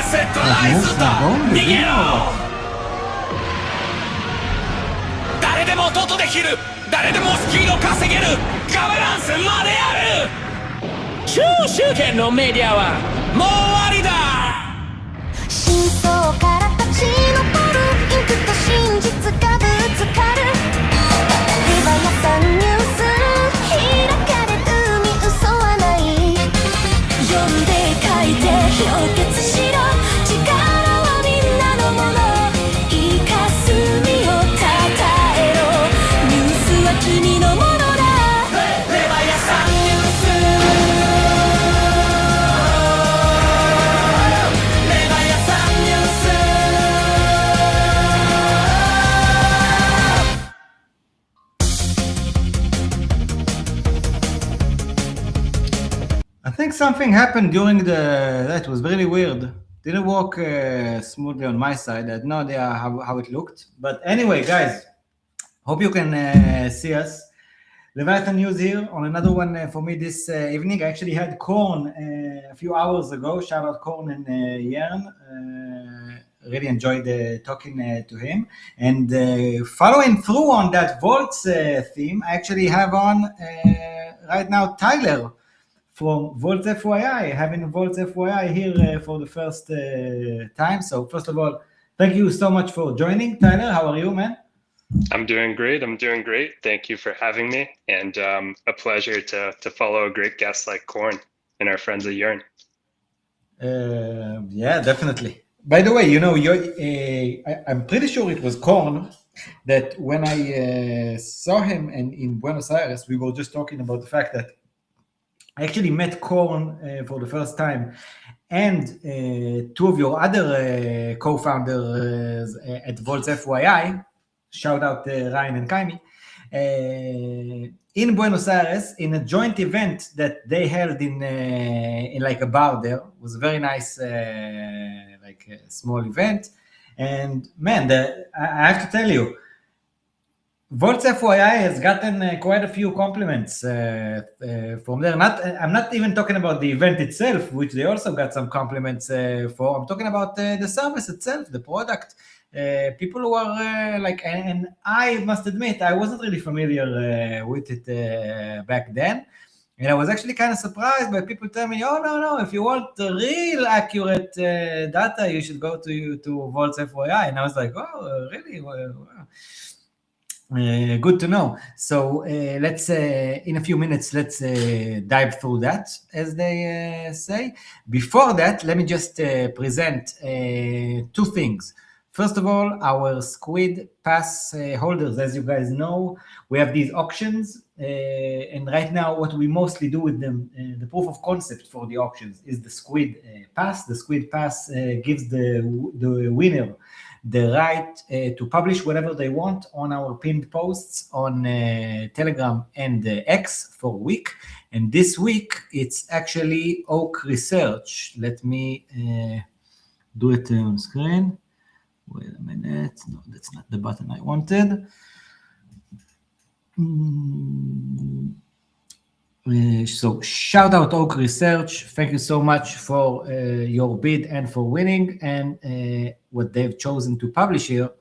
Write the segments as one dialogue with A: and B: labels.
A: セットライズと逃げろ。誰でも音できる、誰でもスピード稼げる、ガバナンスまである。超集権のメディアはもう終わりだ。
B: 真相から立ち上るインクと真実がぶつかる。レバヤさんニュース開かれ海嘘はない。読んで書いて氷結しろ。力はみんなのもの。いい霞をたたえろ。ニュースは君のものだ。レバヤさんニュース。レバヤさんニュース。
C: I think something happened during that was really weird. Didn't work smoothly on my side. I had no idea how it looked. But anyway, guys, hope you can see us. Leviathan News here on another one for me this evening. I actually had Korn a few hours ago. Shout out Korn and Jern. Really enjoyed talking to him. And following through on that Vaults theme, I actually have on right now Tyler from vaults.fyi, having vaults.fyi here for the first time. So first of all, thank you so much for joining. Tyler, how are you, man?
D: I'm doing great. Thank you for having me, and a pleasure to follow a great guest like Korn and our friends at Yearn.
C: Yeah, definitely. By the way, you know, I'm pretty sure it was Korn that when I saw him in Buenos Aires, we were just talking about the fact that I actually met Korn for the first time, and two of your other co-founders at vaults.fyi, shout out Ryan and Kaimi, in Buenos Aires in a joint event that they held in like a bar there. It was a very nice, like a small event. And man, I have to tell you, vaults.fyi has gotten quite a few compliments from there. I'm not even talking about the event itself, which they also got some compliments for. I'm talking about the service itself, the product. People who are like, and I must admit, I wasn't really familiar with it back then. And I was actually kind of surprised by people telling me, oh, no, if you want the real accurate data, you should go to vaults.fyi. And I was like, oh, really? Wow. Good to know. So let's in a few minutes let's dive through that, as they say. Before that, let me just present two things. First of all, our SQUID Pass holders, as you guys know, we have these auctions, and right now what we mostly do with them, the proof of concept for the auctions is the SQUID Pass. The SQUID Pass gives the winner the right to publish whatever they want on our pinned posts on Telegram and X for a week. And this week, it's actually Oak Research. Let me do it on screen. Wait a minute. No, that's not the button I wanted. So shout out Oak Research. Thank you so much for your bid and for winning. And what they've chosen to publish here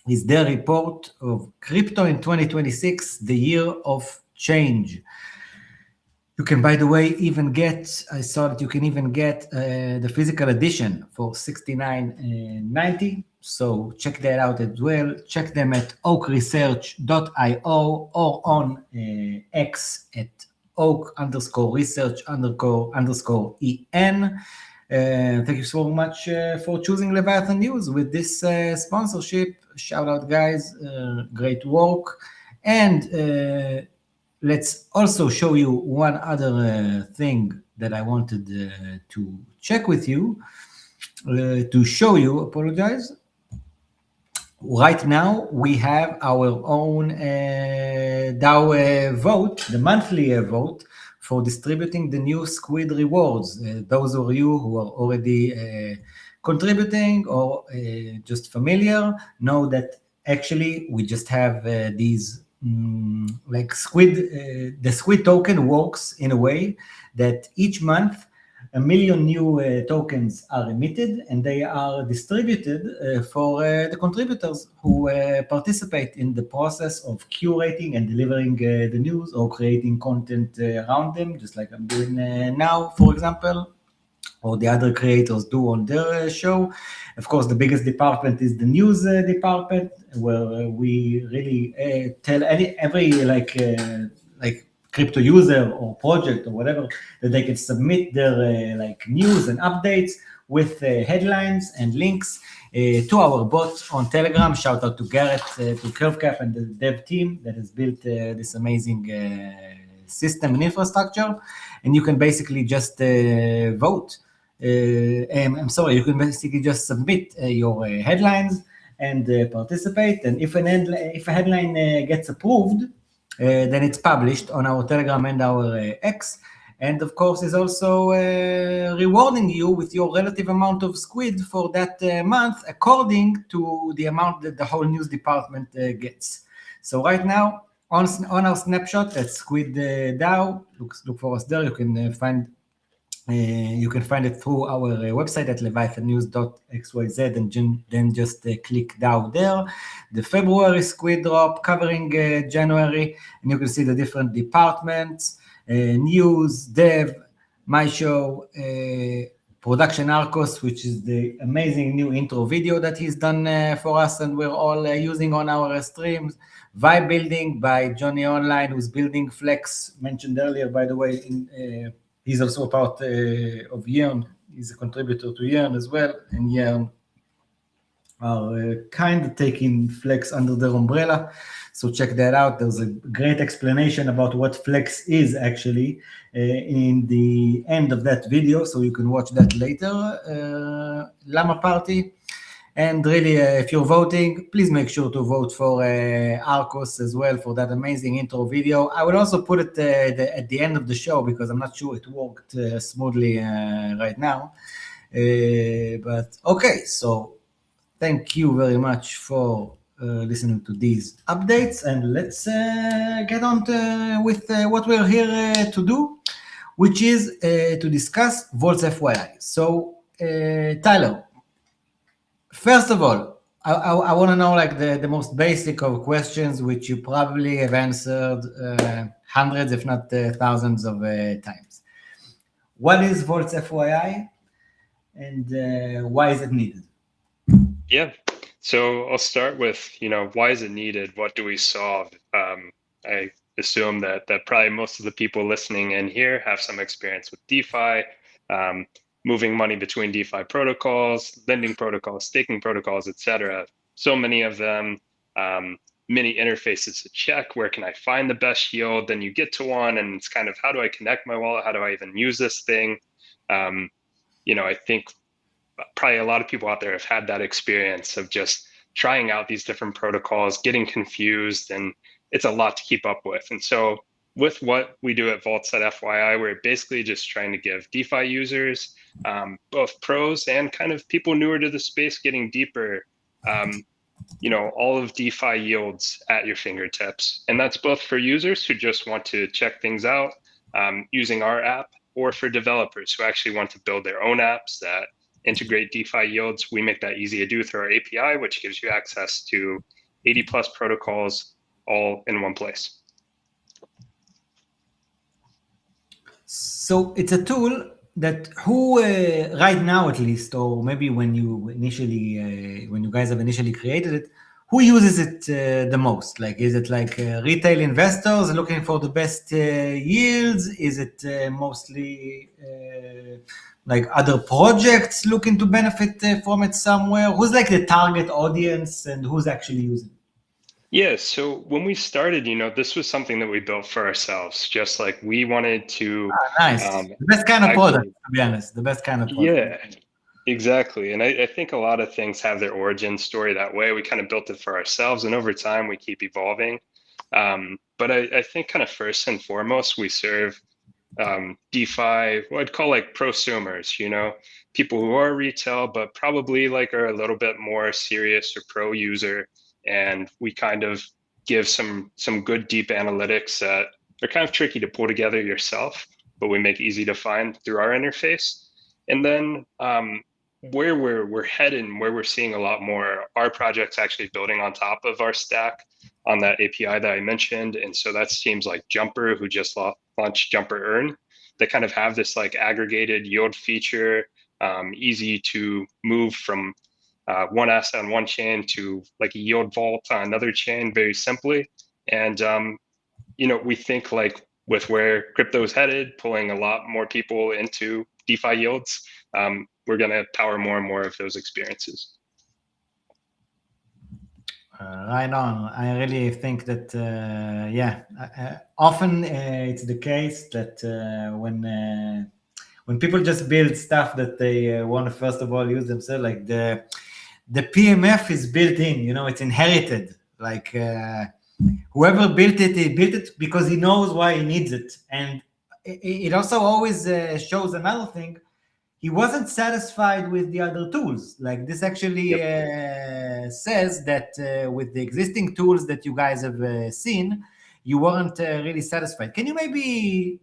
C: is their report of crypto in 2026, the year of change. You can, by the way, even get, I saw that you can even get the physical edition for $69.90. So check that out as well. Check them at oakresearch.io or on X at oak_research_en. Thank you so much for choosing Leviathan News with this sponsorship. Shout out, guys. Great work. And let's also show you one other thing that I wanted to check with you, to show you, apologize. Right now, we have our own DAO vote, the monthly vote for distributing the new SQUID rewards. Those of you who are already contributing or just familiar know that actually we just have these like SQUID, the SQUID token works in a way that each month 1 million new tokens are emitted, and they are distributed for the contributors who participate in the process of curating and delivering the news or creating content around them, just like I'm doing now, for example, or the other creators do on their show. Of course, the biggest department is the news department, where we really tell every like crypto user or project or whatever that they can submit their like news and updates with headlines and links to our bot on Telegram. Shout out to Garrett, to CurveCap and the dev team that has built this amazing system and infrastructure. And you can basically just vote. I'm sorry, you can basically just submit your headlines and participate. And if a headline gets approved, then it's published on our Telegram and our X. And of course, is also rewarding you with your relative amount of squid for that month, according to the amount that the whole news department gets. So right now, on our snapshot at Squid DAO, look for us there. You can find it through our website at leviathannews.xyz, and then just click DAO there. The February Squid drop covering January, and you can see the different departments, news, dev, my show, production Arcos, which is the amazing new intro video that he's done for us and we're all using on our streams. Vibe building by Johnny Online, who's building Flex, mentioned earlier, by the way. He's also a part of Yearn. He's a contributor to Yearn as well, and Yearn are kind of taking Flex under their umbrella. So check that out. There's a great explanation about what Flex is actually in the end of that video, so you can watch that later. Llama Party. And really, if you're voting, please make sure to vote for Arcos as well for that amazing intro video. I will also put it at the end of the show because I'm not sure it worked smoothly right now. But okay, so thank you very much for listening to these updates, and let's get on with what we're here to do, which is to discuss vaults.fyi. So, Tyler, first of all, I want to know like the most basic of questions, which you probably have answered hundreds, if not thousands of times. What is vaults.fyi, and why is it needed?
D: Yeah. So I'll start with, why is it needed? What do we solve? I assume that probably most of the people listening in here have some experience with DeFi, moving money between DeFi protocols, lending protocols, staking protocols, etc. So many of them, many interfaces to check. Where can I find the best yield? Then you get to one, and it's kind of, how do I connect my wallet? How do I even use this thing? I think probably a lot of people out there have had that experience of just trying out these different protocols, getting confused, and it's a lot to keep up with. And so with what we do at vaults.fyi, we're basically just trying to give DeFi users, both pros and kind of people newer to the space getting deeper, all of DeFi yields at your fingertips. And that's both for users who just want to check things out using our app, or for developers who actually want to build their own apps that integrate DeFi yields. We make that easy to do through our API, which gives you access to 80 plus protocols all in one place.
C: So it's a tool that right now at least, or maybe when you guys have initially created it, who uses it the most? Like, is it like retail investors looking for the best yields? Is it mostly like other projects looking to benefit from it somewhere? Who's like the target audience, and who's actually using it?
D: Yeah, so when we started, this was something that we built for ourselves. Just like we wanted to.
C: Nice. The best kind of product, to be honest. The best kind of product.
D: Yeah, exactly. And I think a lot of things have their origin story that way. We kind of built it for ourselves, and over time we keep evolving. But I think kind of first and foremost, we serve DeFi, what I'd call like prosumers, people who are retail, but probably like are a little bit more serious or pro user. And we kind of give some good deep analytics that are kind of tricky to pull together yourself. but we make easy to find through our interface. And then where we're headed and where we're seeing a lot more, our project's actually building on top of our stack on that API that I mentioned. And so that's teams like Jumper, who just launched Jumper Earn, that kind of have this like aggregated yield feature, easy to move from one asset on one chain to like a yield vault on another chain very simply. And we think like with where crypto is headed, pulling a lot more people into DeFi yields, we're going to power more and more of those experiences.
C: Right on. I really think that, often it's the case that when people just build stuff that they want to first of all use themselves, like the PMF is built in, it's inherited. Like whoever built it, he built it because he knows why he needs it. And it also always shows another thing. He wasn't satisfied with the other tools. Like this actually says that with the existing tools that you guys have seen, you weren't really satisfied. Can you maybe,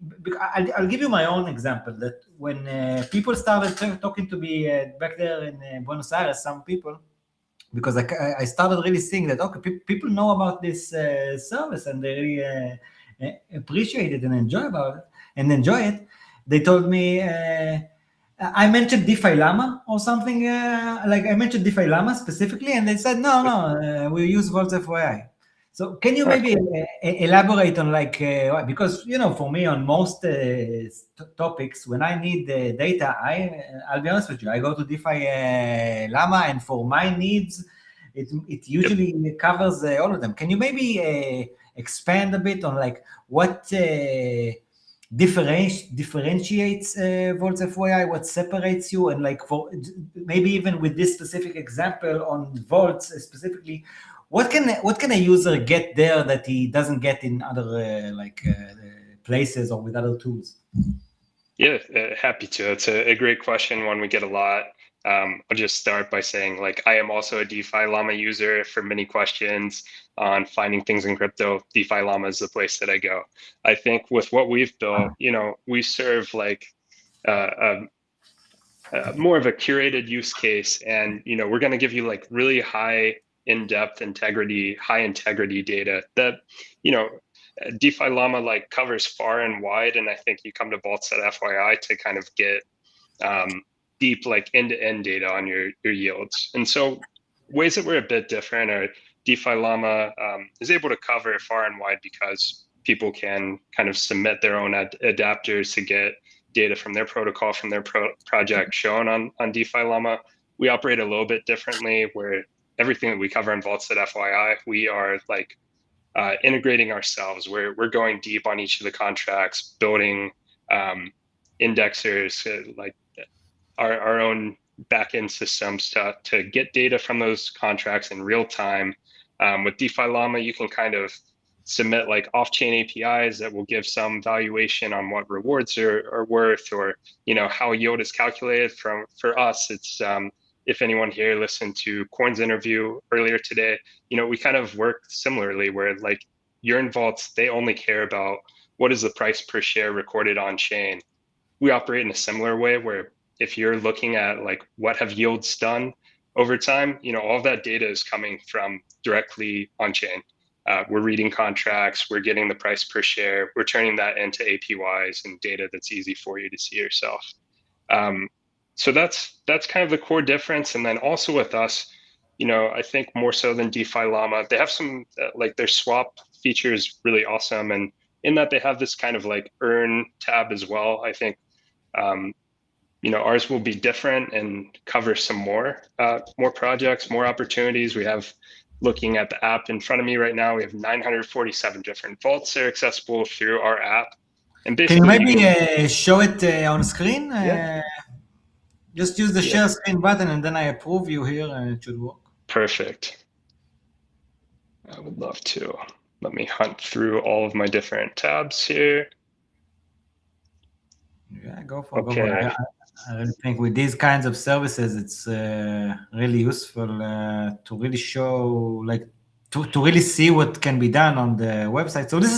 C: I'll give you my own example, that when people started talking to me back there in Buenos Aires, some people, because I started really seeing that, okay, people know about this service and they really appreciate it and enjoy it. They told me, I mentioned DeFi Llama or something, like I mentioned DeFi Llama specifically, and they said, no, we use vaults.fyi. So can you maybe elaborate on like, because, for me on most topics, when I need data, I'll be honest with you, I go to DeFi Llama, and for my needs, it usually covers all of them. Can you maybe expand a bit on like what differentiates vaults.fyi, what separates you, and like for maybe even with this specific example on vaults specifically, what can a user get there that he doesn't get in other places or with other tools?
D: Yeah, happy to. It's a great question, one we get a lot. I'll just start by saying, like, I am also a DeFi Llama user. For many questions on finding things in crypto, DeFi Llama is the place that I go. I think with what we've built, we serve like more of a curated use case, and we're going to give you like really high in-depth high integrity data that DeFi Llama like covers far and wide, and I think you come to vaults.fyi to kind of get deep like end-to-end data on your yields. And so ways that we're a bit different are DeFi Llama is able to cover far and wide because people can kind of submit their own adapters to get data from their protocol, from their project shown on DeFi Llama. We operate a little bit differently, where everything that we cover in vaults.fyi, we are like integrating ourselves. We're going deep on each of the contracts, building indexers, like our own backend systems to get data from those contracts in real time. With DeFi Llama, you can kind of submit like off-chain APIs that will give some valuation on what rewards are worth, or how yield is calculated. For us, it's if anyone here listened to Korn's interview earlier today, we kind of work similarly, where like Yearn vaults, they only care about what is the price per share recorded on chain. We operate in a similar way, where if you're looking at like what have yields done over time, all of that data is coming from directly on chain. We're reading contracts, we're getting the price per share, we're turning that into APYs and data that's easy for you to see yourself. So that's kind of the core difference. And then also with us, I think more so than DeFi Llama, they have some like their swap feature is really awesome, and in that they have this kind of like earn tab as well. I think ours will be different and cover some more projects, more opportunities. We have, looking at the app in front of me right now, we have 947 different vaults that are accessible through our app. And basically,
C: can you maybe show it on screen?
D: Yeah.
C: Just use the share screen button, and then I approve you here, and it should work.
D: Perfect. I would love to. Let me hunt through all of my different tabs here.
C: Yeah, go for it. I really think with these kinds of services, it's really useful to really show, like, to really see what can be done on the website. So this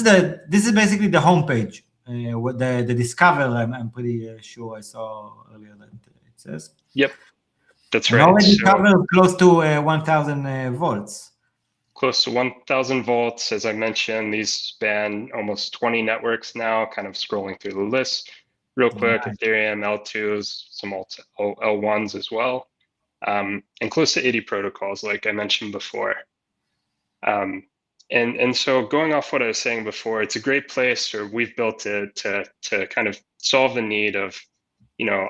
C: is basically the homepage what the discover, I'm pretty sure I saw earlier that it says.
D: Yep, that's
C: And
D: right.
C: already
D: So
C: covered close to 1,000 volts.
D: close to 1,000 volts, as I mentioned. These span almost 20 networks now, kind of scrolling through the list real quick.
C: Right.
D: Ethereum, L2s, some L1s as well, and close to 80 protocols, like I mentioned before. And so going off what I was saying before, it's a great place, or we've built it to kind of solve the need of,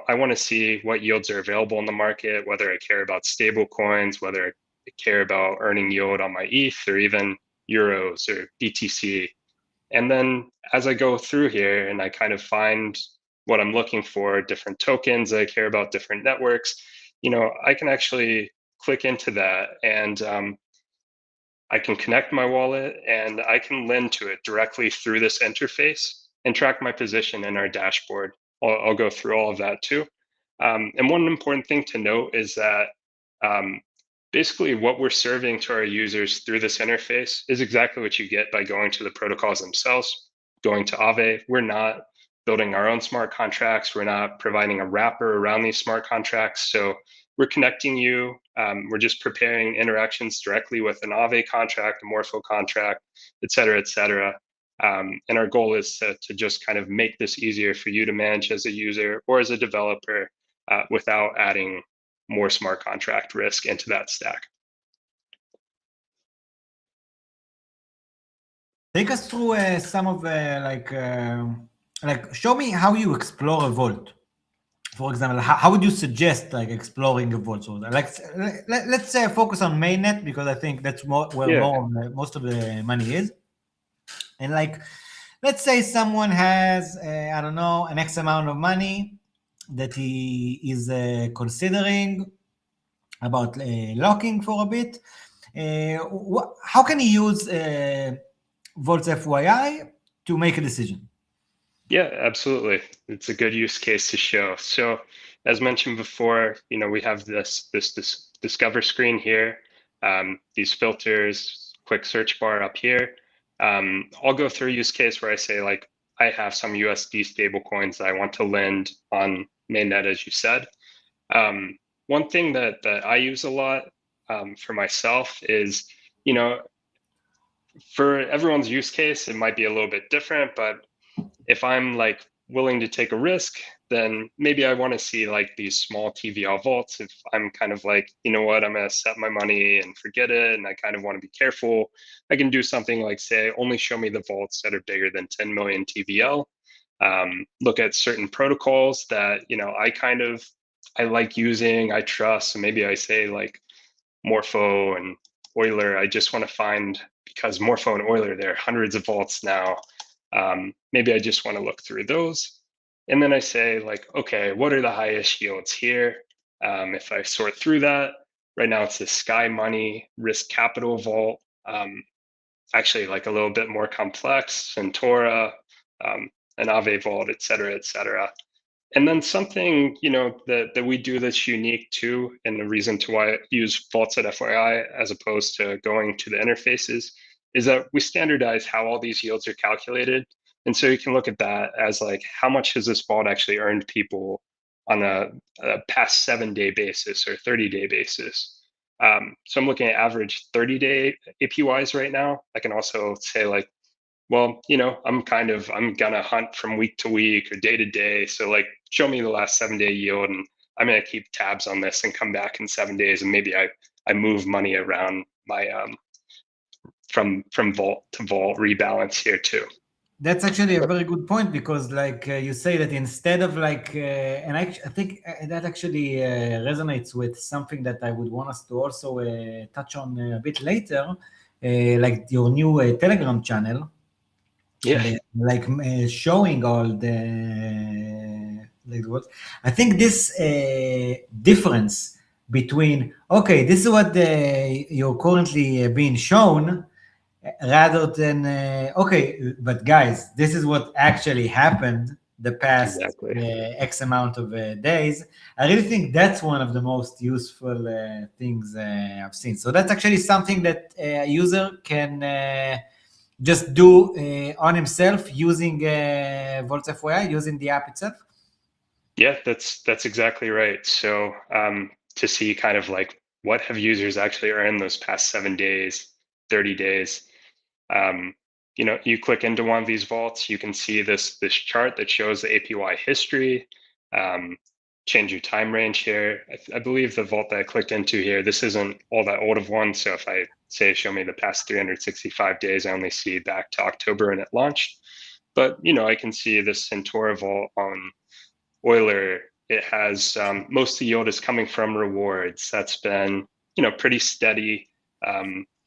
D: I want to see what yields are available in the market, whether I care about stable coins, whether I care about earning yield on my ETH or even euros or BTC. And then as I go through here and I kind of find what I'm looking for, different tokens I care about, different networks, I can actually click into that and I can connect my wallet and I can lend to it directly through this interface and track my position in our dashboard. I'll go through all of that too. And one important thing to note is that basically what we're serving to our users through this interface is exactly what you get by going to the protocols themselves, going to Aave. We're not building our own smart contracts. We're not providing a wrapper around these smart contracts. So we're connecting you. We're just preparing interactions directly with an Aave contract, a Morpho contract, et cetera, et cetera. And our goal is to just kind of make this easier for you to manage as a user or as a developer without adding more smart contract risk into that stack.
C: Take us through some of show me how you explore a vault. For example, how would you suggest exploring a vault? So let's say focus on mainnet because I think that's where most of the money is. And let's say someone has I don't know, an X amount of money that he is considering about locking for a bit. How can he use vaults.fyi to make a decision?
D: Yeah, absolutely. It's a good use case to show. So as mentioned before, we have this discover screen here, these filters, quick search bar up here. I'll go through a use case where I say I have some USD stable coins that I want to lend on mainnet, as you said. One thing that I use a lot for myself is, for everyone's use case, it might be a little bit different, but if I'm willing to take a risk, then maybe I want to see these small TVL vaults. If I'm kind of you know what, I'm going to set my money and forget it, and I kind of want to be careful, I can do something say, only show me the vaults that are bigger than 10 million TVL. Look at certain protocols that, I like using, I trust. So maybe I say Morpho and Euler. I just want to find, because Morpho and Euler, there are hundreds of vaults now. Maybe I just want to look through those. And then I say okay, what are the highest yields here? If I sort through that, right now it's the Sky Money Risk Capital Vault. Actually a little bit more complex, Centaura, an Aave Vault, et cetera, et cetera. And then something, that we do that's unique too, and the reason to why I use vaults.fyi as opposed to going to the interfaces, is that we standardize how all these yields are calculated. And so you can look at that as how much has this vault actually earned people on a past 7-day basis or 30-day basis. So I'm looking at average 30-day APYs right now. I can also say well, I'm gonna hunt from week to week or day to day. So show me the last 7-day yield, and I'm gonna keep tabs on this and come back in 7 days, and maybe I move money around my from vault to vault rebalance here too.
C: That's actually a very good point, because you say that instead of and I think that actually resonates with something that I would want us to also touch on a bit later, your new Telegram channel.
D: Yeah.
C: Showing all the what I think this difference between, okay, this is what you're currently being shown, rather than okay, but guys, this is what actually happened the past X amount of days. I really think that's one of the most useful things I've seen. So that's actually something that a user can just do on himself using vaults.fyi, using the app itself?
D: Yeah, that's exactly right. So to see kind of like what have users actually earned those past 7 days, 30 days, you click into one of these vaults, you can see this chart that shows the APY history, change your time range here. I believe the vault that I clicked into here, this isn't all that old of one. So if I say show me the past 365 days, I only see back to October when it launched. But I can see this Centaur vault on Euler. It has most of the yield is coming from rewards. That's been pretty steady,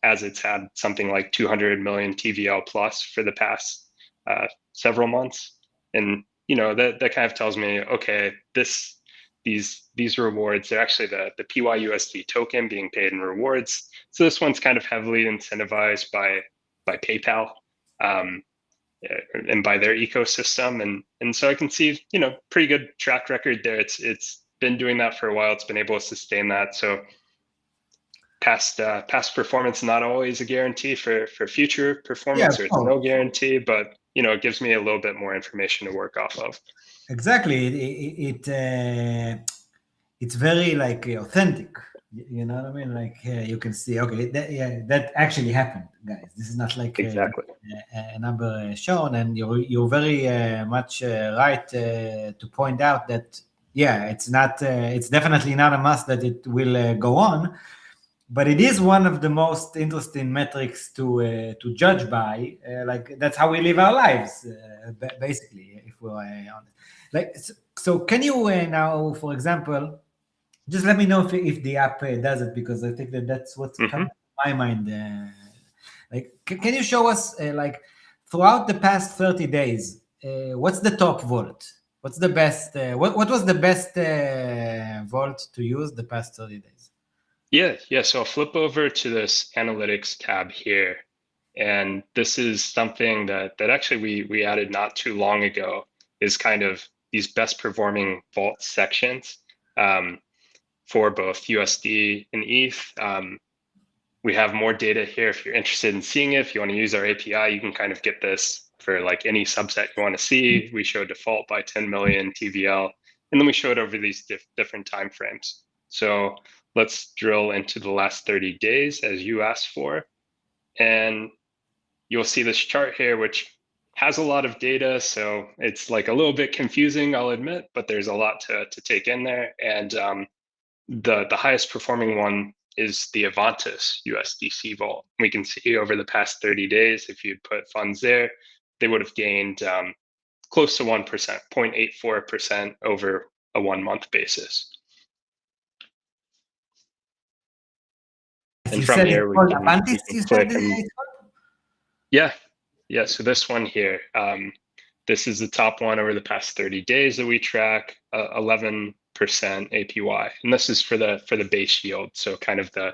D: as it's had something like 200 million TVL plus for the past several months, and that kind of tells me, okay, these rewards are actually the PYUSD token being paid in rewards. So this one's kind of heavily incentivized by PayPal. And by their ecosystem, and so I can see pretty good track record there. It's been doing that for a while. It's been able to sustain that. So past performance not always a guarantee for future performance, or it's no guarantee, but it gives me a little bit more information to work off of.
C: Exactly. It's very like authentic. You know what I mean? Like you can see, okay, that actually happened, guys. This is not like
D: exactly
C: a number shown, and you're very much right to point out that it's not, it's definitely not a must that it will go on, but it is one of the most interesting metrics to judge by. Like that's how we live our lives, basically, if we're honest. Like so, can you now, for example, just let me know if the app does it, because I think that's what's coming to my mind. Like, can you show us like throughout the past 30 days, what's the top vault? What's the best? What was the best vault to use the past 30 days?
D: Yeah. So I'll flip over to this analytics tab here, and this is something that actually we added not too long ago. Is kind of these best performing vault sections. For both USD and ETH. We have more data here if you're interested in seeing it. If you want to use our API, you can kind of get this for like any subset you want to see. We show default by 10 million TVL, and then we show it over these different time frames. So let's drill into the last 30 days as you asked for. And you'll see this chart here, which has a lot of data. So it's like a little bit confusing, I'll admit, but there's a lot to take in there. And the highest performing one is the Avantis USDC vault. We can see over the past 30 days, if you put funds there, they would have gained close to 1%, 0.84% over a 1 month basis. And from here, we can click. Yeah. So this one here, this is the top one over the past 30 days that we track, 11% APY, and this is for the base yield. So kind of the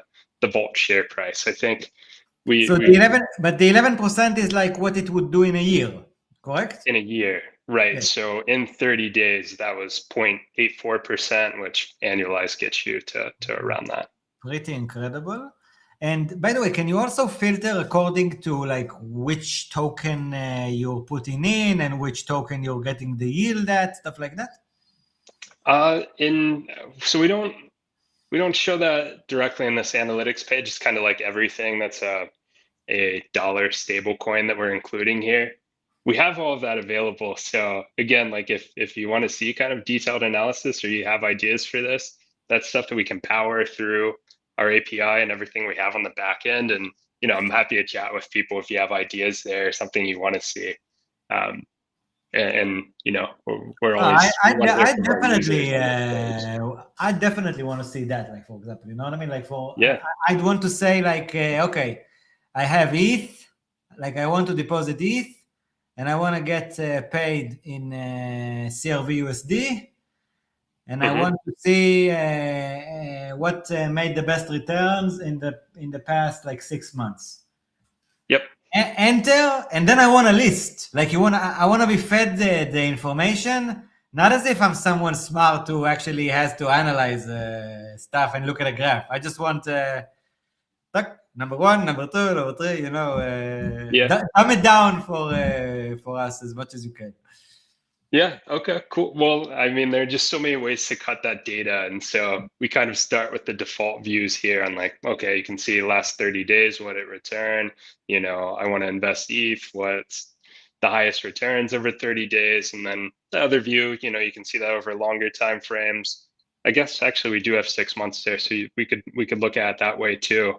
D: vault share price. I think the
C: 11% is like what it would do in a year, correct?
D: In a year, right? Yes. So in 30 days, that was 0.84%, which annualized gets you to around that.
C: Pretty incredible. And by the way, can you also filter according to like which token you're putting in and which token you're getting the yield at, stuff like that?
D: So we don't show that directly in this analytics page. It's kind of like everything that's a dollar stable coin that we're including here. We have all of that available. So again, like if you want to see kind of detailed analysis or you have ideas for this, that's stuff that we can power through our API and everything we have on the back end. And I'm happy to chat with people if you have ideas there, something you want to see. And we're always.
C: I definitely want to see that. Like, for example, you know what I mean? Like I'd want to say like, okay, I have ETH, like I want to deposit ETH, and I want to get paid in CRV USD, and I want to see what made the best returns in the past like 6 months.
D: Yep.
C: Enter, and then I want a list. Like I want to be fed the information, not as if I'm someone smart who actually has to analyze stuff and look at a graph. I just want number one, number two, number three.
D: Yeah.
C: Dumb it down for us as much as you can.
D: Yeah. Okay, cool. Well, I mean, there are just so many ways to cut that data. And so we kind of start with the default views here on like, okay, you can see last 30 days, what it returned. I want to invest ETH, what's the highest returns over 30 days. And then the other view, you can see that over longer time frames. I guess actually we do have 6 months there, so we could look at it that way too.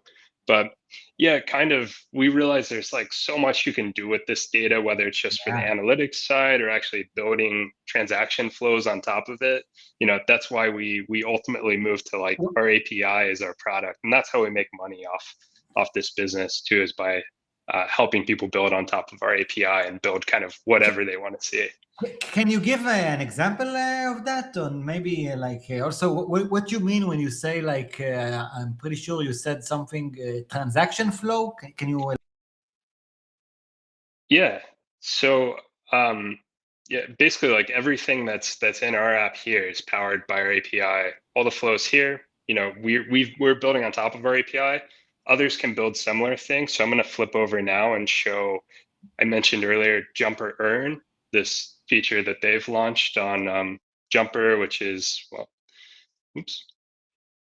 D: But yeah, kind of, we realize there's like so much you can do with this data, whether it's just for the analytics side or actually building transaction flows on top of it. That's why we ultimately moved to like our API as our product, and that's how we make money off this business too, is by helping people build on top of our API and build kind of whatever they want to see.
C: Can you give an example of that, or maybe also what you mean when you say I'm pretty sure you said something transaction flow? Can you?
D: Yeah. So yeah, basically like everything that's in our app here is powered by our API. All the flows here, we're building on top of our API. Others can build similar things. So I'm going to flip over now and show. I mentioned earlier Jumper Earn, this feature that they've launched on Jumper, which is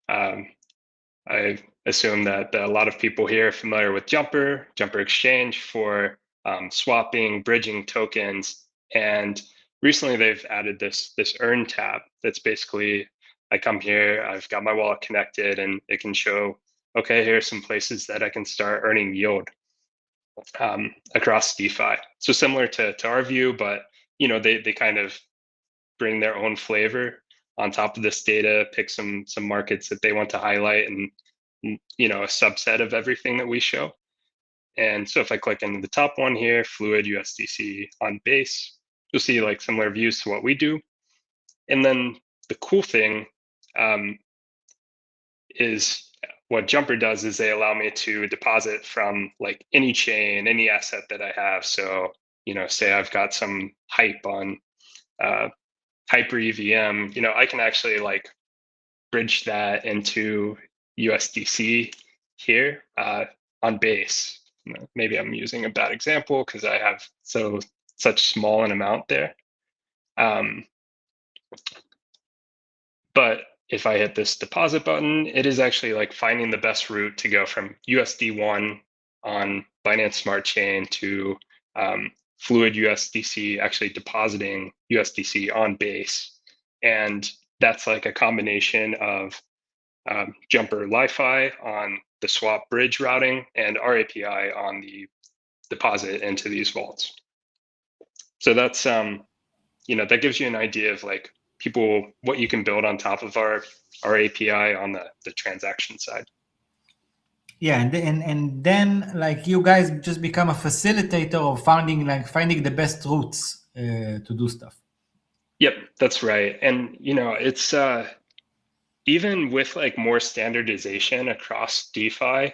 D: I assume that a lot of people here are familiar with Jumper Exchange for swapping, bridging tokens. And recently they've added this Earn tab that's basically, I come here, I've got my wallet connected, and it can show, okay, here are some places that I can start earning yield across DeFi. So similar to our view, but they kind of bring their own flavor on top of this data, pick some markets that they want to highlight, and a subset of everything that we show. And so if I click into the top one here, Fluid USDC on base, you'll see like similar views to what we do. And then the cool thing is what Jumper does is they allow me to deposit from like any chain, any asset that I have. So, say I've got some hype on Hyper EVM, I can actually like bridge that into USDC here on base. Maybe I'm using a bad example because I have such small an amount there. But if I hit this deposit button, it is actually like finding the best route to go from USD1 on Binance Smart Chain to Fluid USDC, actually depositing USDC on base. And that's like a combination of Jumper Li-Fi on the swap bridge routing and our API on the deposit into these vaults. So that's, that gives you an idea of like what you can build on top of our API on the transaction side.
C: Yeah, and then like you guys just become a facilitator of finding the best routes to do stuff.
D: Yep, that's right. And it's even with like more standardization across DeFi,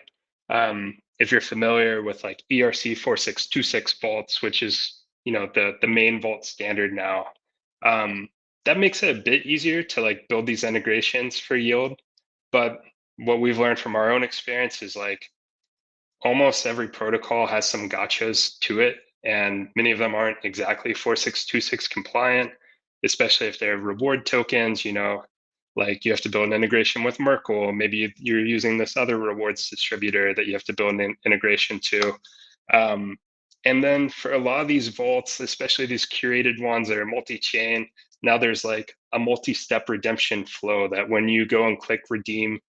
D: if you're familiar with like ERC 4626 vaults, which is the main vault standard now, that makes it a bit easier to like build these integrations for yield. But what we've learned from our own experience is like almost every protocol has some gotchas to it, and many of them aren't exactly 4626 compliant, especially if they're reward tokens. Like you have to build an integration with Merkle. Maybe you're using this other rewards distributor that you have to build an integration to. And then for a lot of these vaults, especially these curated ones that are multi-chain, now there's like a multi-step redemption flow that when you go and click redeem,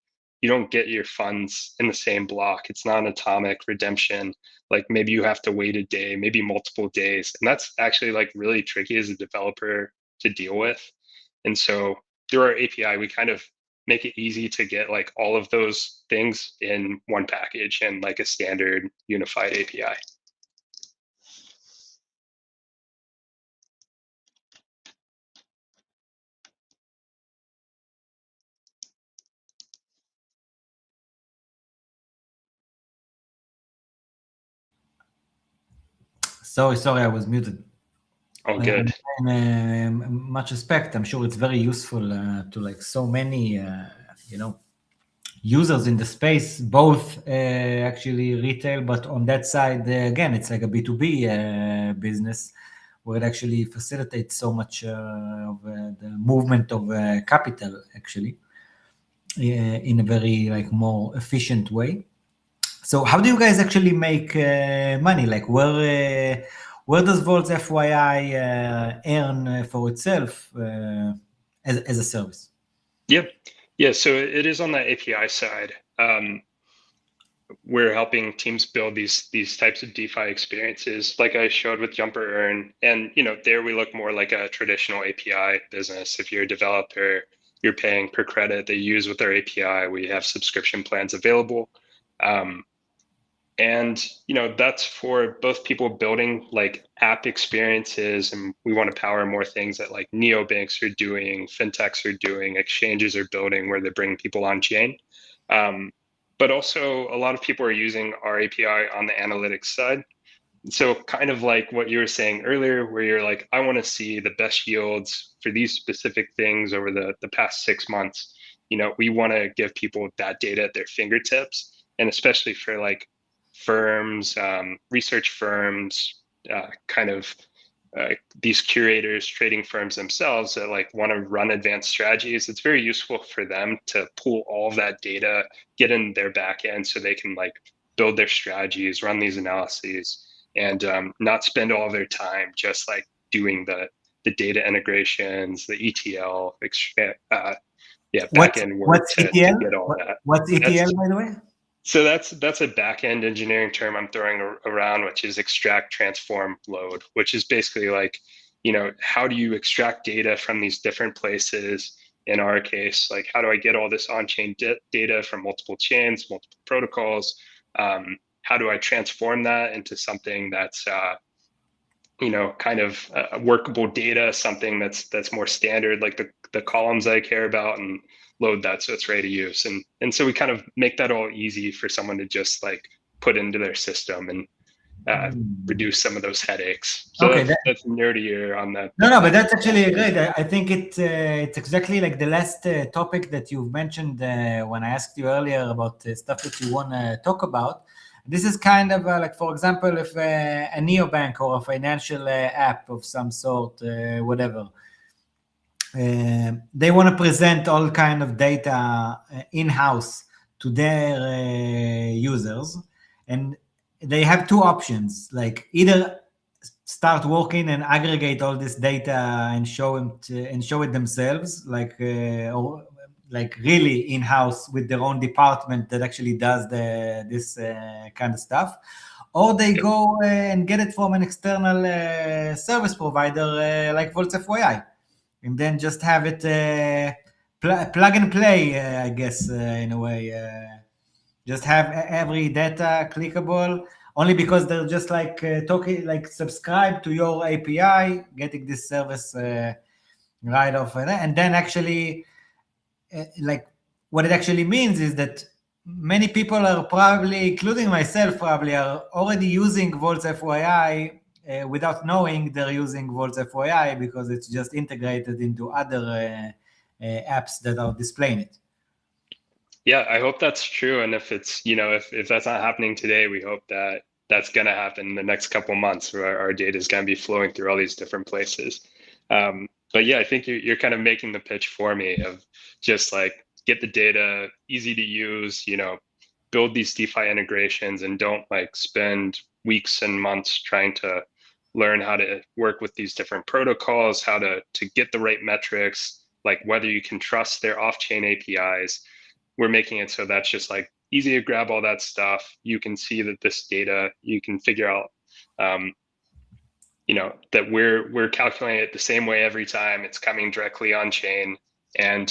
D: you don't get your funds in the same block. It's not an atomic redemption. Like maybe you have to wait a day, maybe multiple days. And that's actually like really tricky as a developer to deal with. And so through our API, we kind of make it easy to get like all of those things in one package and like a standard unified API.
C: Sorry, I was muted.
D: Oh, good.
C: Much respect. I'm sure it's very useful to like so many, users in the space, both actually retail, but on that side, again, it's like a B2B business where it actually facilitates so much of the movement of capital, actually, in a very like more efficient way. So how do you guys actually make money? Like where does Vaults FYI earn for itself as a service?
D: Yeah. So it is on the API side. We're helping teams build these types of DeFi experiences, like I showed with Jumper Earn. And there we look more like a traditional API business. If you're a developer, you're paying per credit they use with our API. We have subscription plans available. And that's for both people building like app experiences, and we want to power more things that like neobanks are doing, fintechs are doing, exchanges are building, where they bring people on chain. But also a lot of people are using our API on the analytics side. So kind of like what you were saying earlier, where you're like, I want to see the best yields for these specific things over the past 6 months. We want to give people that data at their fingertips, and especially for like firms, research firms, kind of these curators, trading firms themselves that like want to run advanced strategies. It's very useful for them to pull all of that data, get in their back end so they can like build their strategies, run these analyses, and not spend all of their time just like doing the data integrations, the ETL, backend work
C: What's
D: to
C: ETL?
D: get all that.
C: What's ETL, by the way?
D: So that's a back-end engineering term I'm throwing around, which is extract, transform, load, which is basically like, how do you extract data from these different places? In our case, like, how do I get all this on-chain data from multiple chains, multiple protocols? How do I transform that into something that's, kind of workable data, something that's more standard, like the columns I care about, and load that so it's ready to use. And so we kind of make that all easy for someone to just like put into their system and reduce some of those headaches. So
C: Okay,
D: that's nerdier on that.
C: no, but that's actually great. I think it's exactly like the last topic that you've mentioned when I asked you earlier about stuff that you want to talk about. This is kind of like, for example, if a neobank or a financial app of some sort, whatever, they want to present all kind of data in-house to their users, and they have two options, like either start working and aggregate all this data and show it themselves, or like really in-house with their own department that actually does this kind of stuff, or they go and get it from an external service provider like Vaults FYI, and then just have it plug and play, I guess, in a way. Just have every data clickable, only because they're just like talking, like subscribe to your API, getting this service right off. And then actually, like what it actually means is that many people are probably, including myself, probably are already using Vaults FYI without knowing they're using Vaults FYI, because it's just integrated into other apps that are displaying it.
D: Yeah, I hope that's true. And if it's, if that's not happening today, we hope that that's going to happen in the next couple of months, where our data is going to be flowing through all these different places. But yeah, I think you're kind of making the pitch for me of just like get the data easy to use, build these DeFi integrations, and don't like spend weeks and months trying to learn how to work with these different protocols, how to get the right metrics, like whether you can trust their off-chain APIs. We're making it so that's just like easy to grab all that stuff. You can see that this data, you can figure out, that we're calculating it the same way every time. It's coming directly on chain. And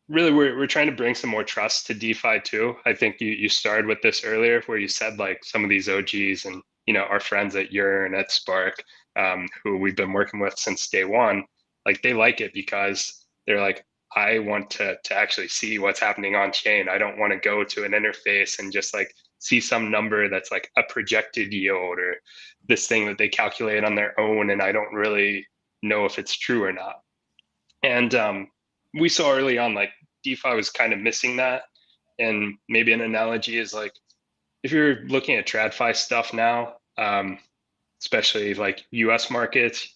D: really, we're trying to bring some more trust to DeFi too. I think you started with this earlier, where you said like some of these OGs and, our friends at Yearn, at Spark, who we've been working with since day one, like they like it because they're like, I want to actually see what's happening on chain. I don't want to go to an interface and just like see some number that's like a projected yield or this thing that they calculate on their own, and I don't really know if it's true or not. And we saw early on like DeFi was kind of missing that. And maybe an analogy is like, if you're looking at TradFi stuff now, especially like US markets,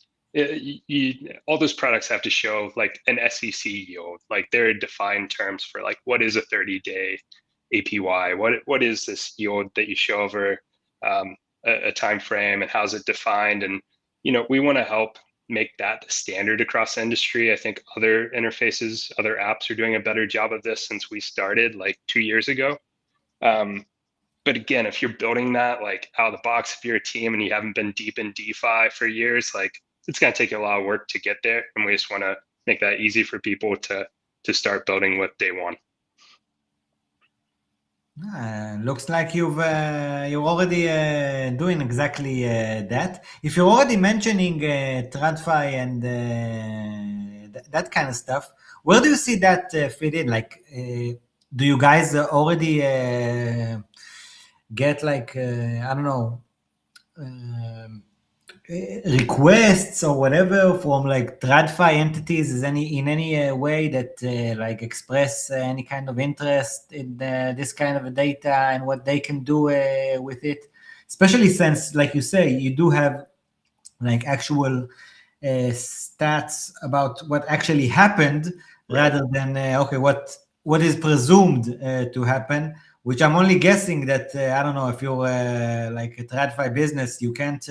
D: all those products have to show like an SEC yield. Like there are defined terms for like what is a 30-day APY, what is this yield that you show over a time frame, and how's it defined? And we want to help make that the standard across the industry. I think other interfaces, other apps are doing a better job of this since we started like 2 years ago. But again, if you're building that like out of the box, if you're a team and you haven't been deep in DeFi for years, like it's going to take a lot of work to get there. And we just want to make that easy for people to start building with day one.
C: Looks like you're already doing exactly that. If you're already mentioning TradFi and that kind of stuff, where do you see that fit in? Like, do you guys already get like I don't know requests or whatever from like TradFi entities? Is in any way that like express any kind of interest in this kind of data and what they can do with it, especially since, like you say, you do have like actual stats about what actually happened, rather than okay, what is presumed to happen, which I'm only guessing that I don't know, if you're like a TradFi business, you can't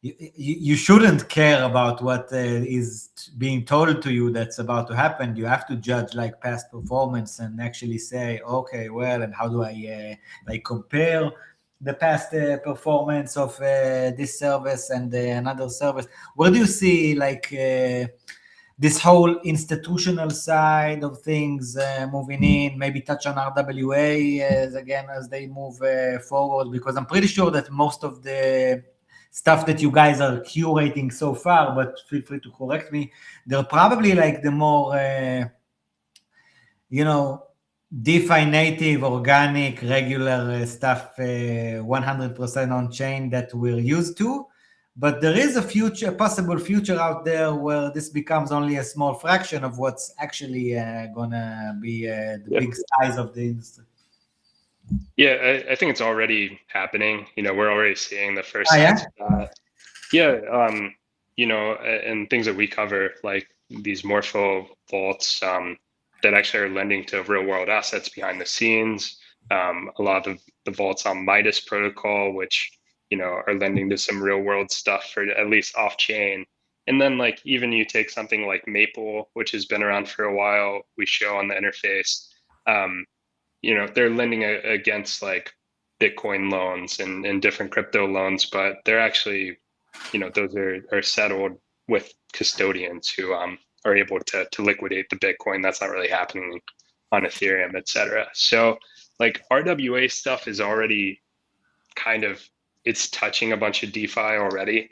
C: you shouldn't care about what is being told to you that's about to happen. You have to judge like past performance and actually say, okay, well, and how do I like compare the past performance of this service and another service? Where do you see like this whole institutional side of things moving in? Maybe touch on RWA again as they move forward, because I'm pretty sure that most of the stuff that you guys are curating so far, but feel free to correct me, they're probably like the more, DeFi native, organic, regular stuff, 100% on chain that we're used to. But there is a possible future out there where this becomes only a small fraction of what's actually gonna be the big size of the industry.
D: Yeah, I think it's already happening. We're already seeing the first
C: yeah?
D: signs of that. Yeah, and things that we cover, like these Morpho vaults that actually are lending to real world assets behind the scenes. A lot of the vaults on Midas protocol, which are lending to some real world stuff for at least off chain. And then like even you take something like Maple, which has been around for a while, we show on the interface. They're lending against like Bitcoin loans and different crypto loans, but they're actually, those are settled with custodians who are able to liquidate the Bitcoin. That's not really happening on Ethereum, et cetera. So like RWA stuff is already kind of, it's touching a bunch of DeFi already.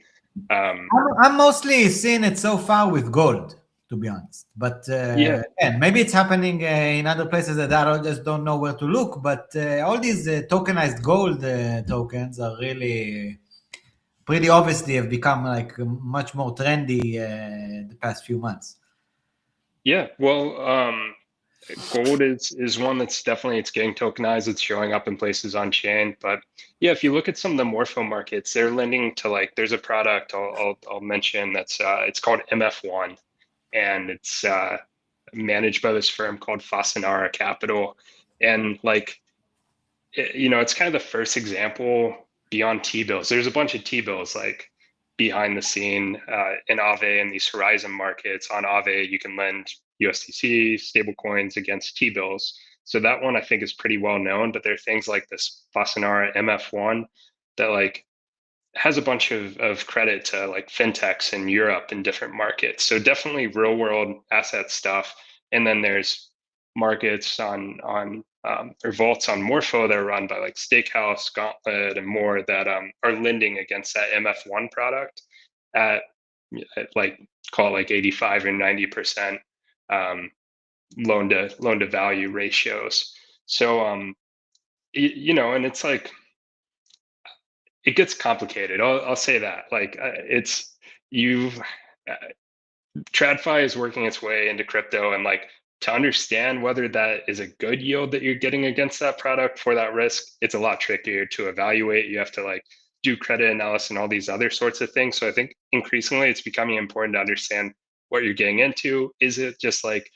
C: I'm mostly seeing it so far with gold, to be honest. But
D: yeah,
C: maybe it's happening in other places that I just don't know where to look. But all these tokenized gold tokens are really pretty obviously have become like much more trendy the past few months.
D: Yeah, well, gold is one that's definitely, it's getting tokenized. It's showing up in places on chain. But yeah, if you look at some of the Morpho markets, they're lending to like, there's a product I'll mention that's it's called MF1, and it's managed by this firm called Fasanara Capital. And like, it's kind of the first example beyond T-bills. There's a bunch of T-bills like behind the scene in Aave and these Horizon markets. On Aave, you can lend USDC stablecoins against T-bills. So that one I think is pretty well known, but there are things like this Fasanara MF1 that like has a bunch of credit to like fintechs in Europe and different markets. So definitely real world asset stuff. And then there's markets on or vaults on Morpho that are run by like Steakhouse, Gauntlet, and more that are lending against that MF1 product at like call it like 85 or 90% loan to value ratios. So and it's like, it gets complicated. I'll say that. Like TradFi is working its way into crypto, and like to understand whether that is a good yield that you're getting against that product for that risk, it's a lot trickier to evaluate. You have to like do credit analysis and all these other sorts of things. So I think increasingly it's becoming important to understand what you're getting into. Is it just like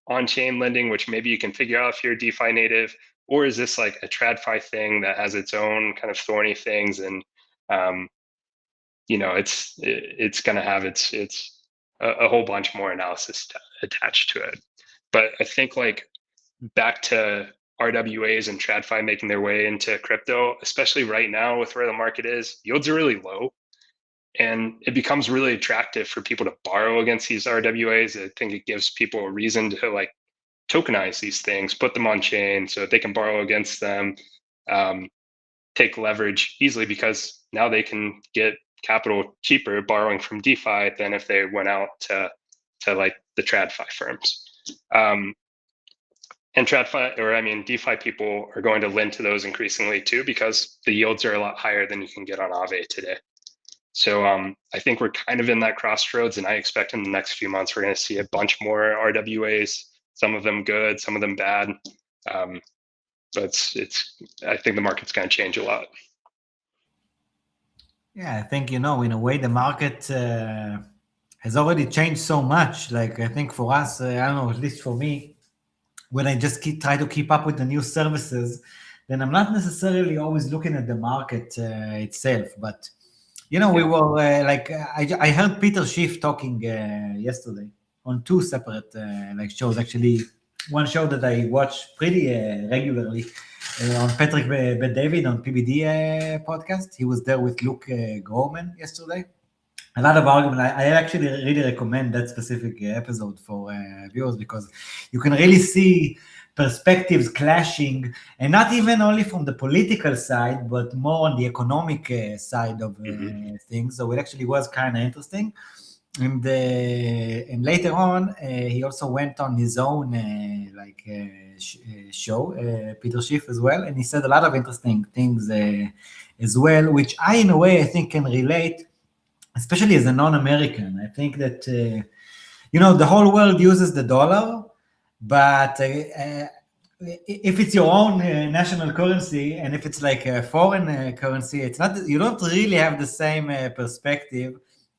D: on-chain lending, which maybe you can figure out if you're a DeFi native, or is this like a TradFi thing that has its own kind of thorny things, and it's going to have its a whole bunch more analysis attached to it. But I think like back to RWAs and TradFi making their way into crypto, especially right now with where the market is, yields are really low. And it becomes really attractive for people to borrow against these RWAs. I think it gives people a reason to like tokenize these things, put them on chain so that they can borrow against them, take leverage easily, because now they can get capital cheaper borrowing from DeFi than if they went out to like the TradFi firms. And DeFi people are going to lend to those increasingly too, because the yields are a lot higher than you can get on Aave today. So I think we're kind of in that crossroads, and I expect in the next few months we're going to see a bunch more RWAs, some of them good, some of them bad. But I think the market's going to change a lot.
C: Yeah, I think, in a way, the market has already changed so much. Like, I think for us, I don't know, at least for me, when I just try to keep up with the new services, then I'm not necessarily always looking at the market itself. But, we were I heard Peter Schiff talking yesterday on two separate shows. Actually, one show that I watch pretty regularly on Patrick Bet-David on PBD podcast. He was there with Luke Groman yesterday. A lot of argument. I actually really recommend that specific episode for viewers, because you can really see perspectives clashing, and not even only from the political side, but more on the economic side of things. So it actually was kind of interesting. And later on, he also went on his own show, Peter Schiff as well, and he said a lot of interesting things as well, which in a way, I think can relate, especially as a non-American. I think that, the whole world uses the dollar, but if it's your own national currency, and if it's like a foreign currency, it's not, you don't really have the same perspective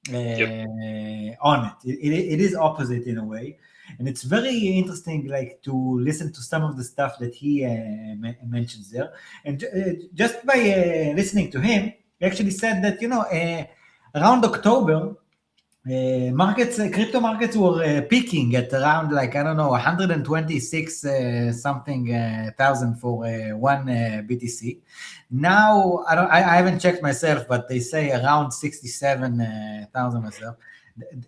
C: on it. It is opposite in a way. And it's very interesting, like, to listen to some of the stuff that he mentions there. And just by listening to him, he actually said that, around October, crypto markets were peaking at around 126 something thousand for one BTC. Now I haven't checked myself, but they say around 67,000 or so.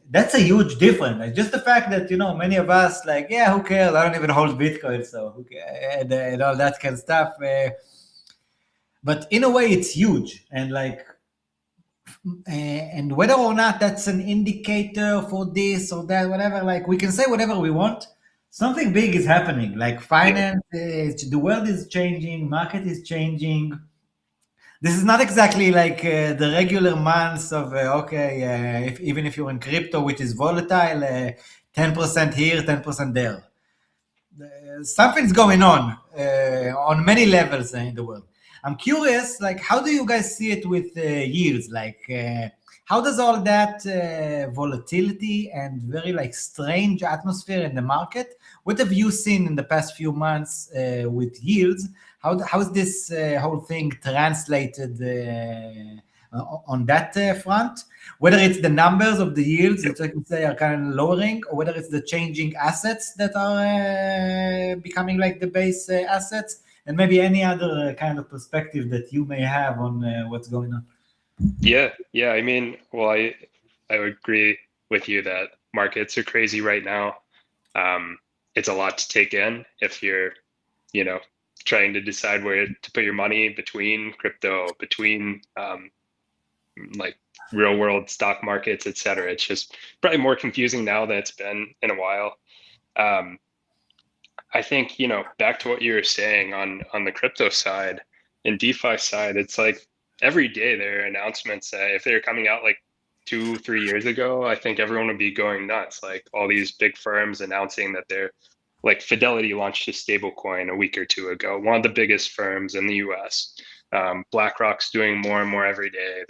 C: That's a huge difference. Just the fact that many of us who cares? I don't even hold Bitcoin, so who cares? And all that kind of stuff. But in a way, it's huge, and whether or not that's an indicator for this or that, whatever, we can say whatever we want. Something big is happening, like finance, the world is changing, market is changing. This is not exactly like the regular months of, even if you're in crypto, which is volatile, 10% here, 10% there. Something's going on many levels in the world. I'm curious, how do you guys see it with yields? How does all that volatility and very strange atmosphere in the market, what have you seen in the past few months with yields? How is this whole thing translated on that front? Whether it's the numbers of the yields that I can say are kind of lowering, or whether it's the changing assets that are becoming like the base assets, and maybe any other kind of perspective that you may have on what's going on.
D: Yeah. I mean, well, I would agree with you that markets are crazy right now. It's a lot to take in if you're, trying to decide where to put your money between crypto, between real world stock markets, et cetera. It's just probably more confusing now than it's been in a while. I think, back to what you were saying on the crypto side and DeFi side, it's like every day there are announcements that if they're coming out 2-3 years ago, I think everyone would be going nuts. Like all these big firms announcing that they're like Fidelity launched a stable coin a week or two ago, one of the biggest firms in the US. BlackRock's doing more and more every day.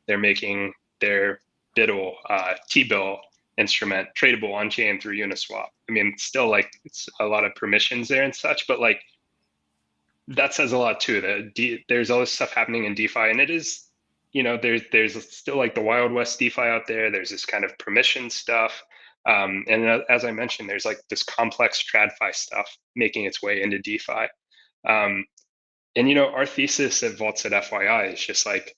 D: They're making their Biddle, T-bill instrument tradable on chain through Uniswap. I mean, still like it's a lot of permissions there and such, but like that says a lot too. That there's all this stuff happening in DeFi, and it is, there's still like the Wild West DeFi out there. There's this kind of permission stuff, and as I mentioned, there's like this complex TradFi stuff making its way into DeFi. And our thesis at vaults.fyi is just like,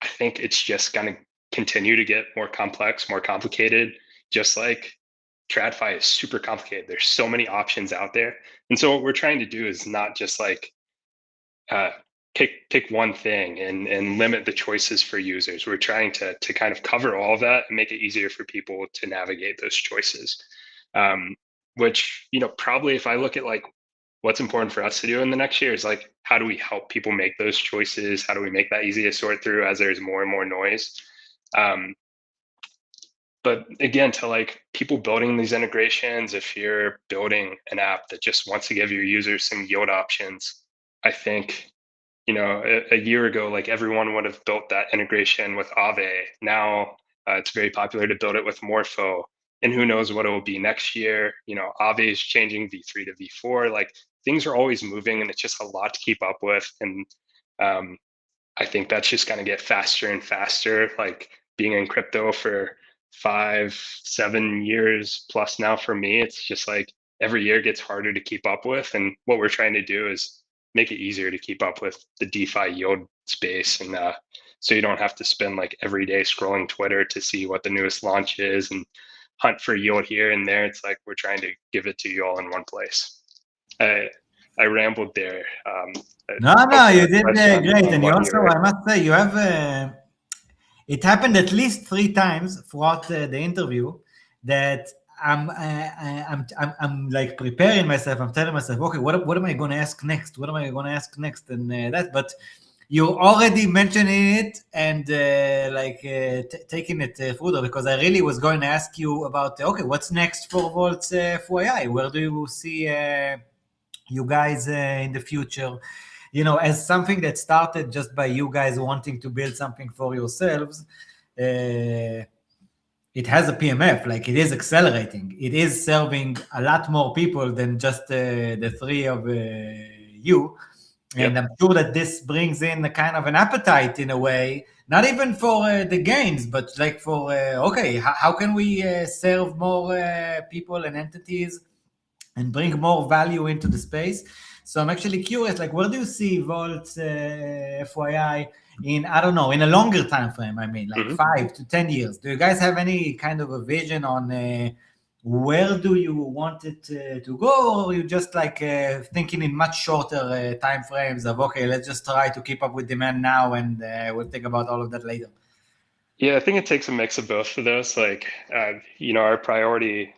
D: I think it's just going to continue to get more complex, more complicated, just like TradFi is super complicated. There's so many options out there. And so what we're trying to do is not just like pick one thing and limit the choices for users. We're trying to kind of cover all of that and make it easier for people to navigate those choices. Which, probably if I look at like what's important for us to do in the next year is like, how do we help people make those choices? How do we make that easy to sort through as there's more and more noise? But again, to like people building these integrations, if you're building an app that just wants to give your users some yield options, I think, a year ago, like everyone would have built that integration with Aave. Now it's very popular to build it with Morpho. And who knows what it will be next year. Aave is changing V3 to V4. Like things are always moving, and it's just a lot to keep up with. And I think that's just going to get faster and faster. Like being in crypto for 5-7 years plus now for me, it's just like every year gets harder to keep up with. And what we're trying to do is make it easier to keep up with the DeFi yield space. And so you don't have to spend like every day scrolling Twitter to see what the newest launch is and hunt for yield here and there. It's like we're trying to give it to you all in one place. I rambled there.
C: No, you did great. And you also, I must say, you have, it happened at least 3 times throughout the interview that I'm like preparing myself. I'm telling myself, okay, what am I going to ask next? What am I going to ask next? And but you already mentioned it and taking it further, because I really was going to ask you about, okay, what's next for vaults.fyi? Where do you see you guys in the future? As something that started just by you guys wanting to build something for yourselves, it has a PMF, like it is accelerating. It is serving a lot more people than just the 3 of you. And I'm sure that this brings in a kind of an appetite in a way, not even for the gains, but like for, okay, how can we serve more people and entities and bring more value into the space? So I'm actually curious, like, where do you see vaults.fyi in, I don't know, in a longer time frame? I mean, like 5 to 10 years. Do you guys have any kind of a vision on where do you want it to go, or you just like thinking in much shorter time frames of, okay, let's just try to keep up with demand now and we'll think about all of that later?
D: Yeah, I think it takes a mix of both of those. Like, our priority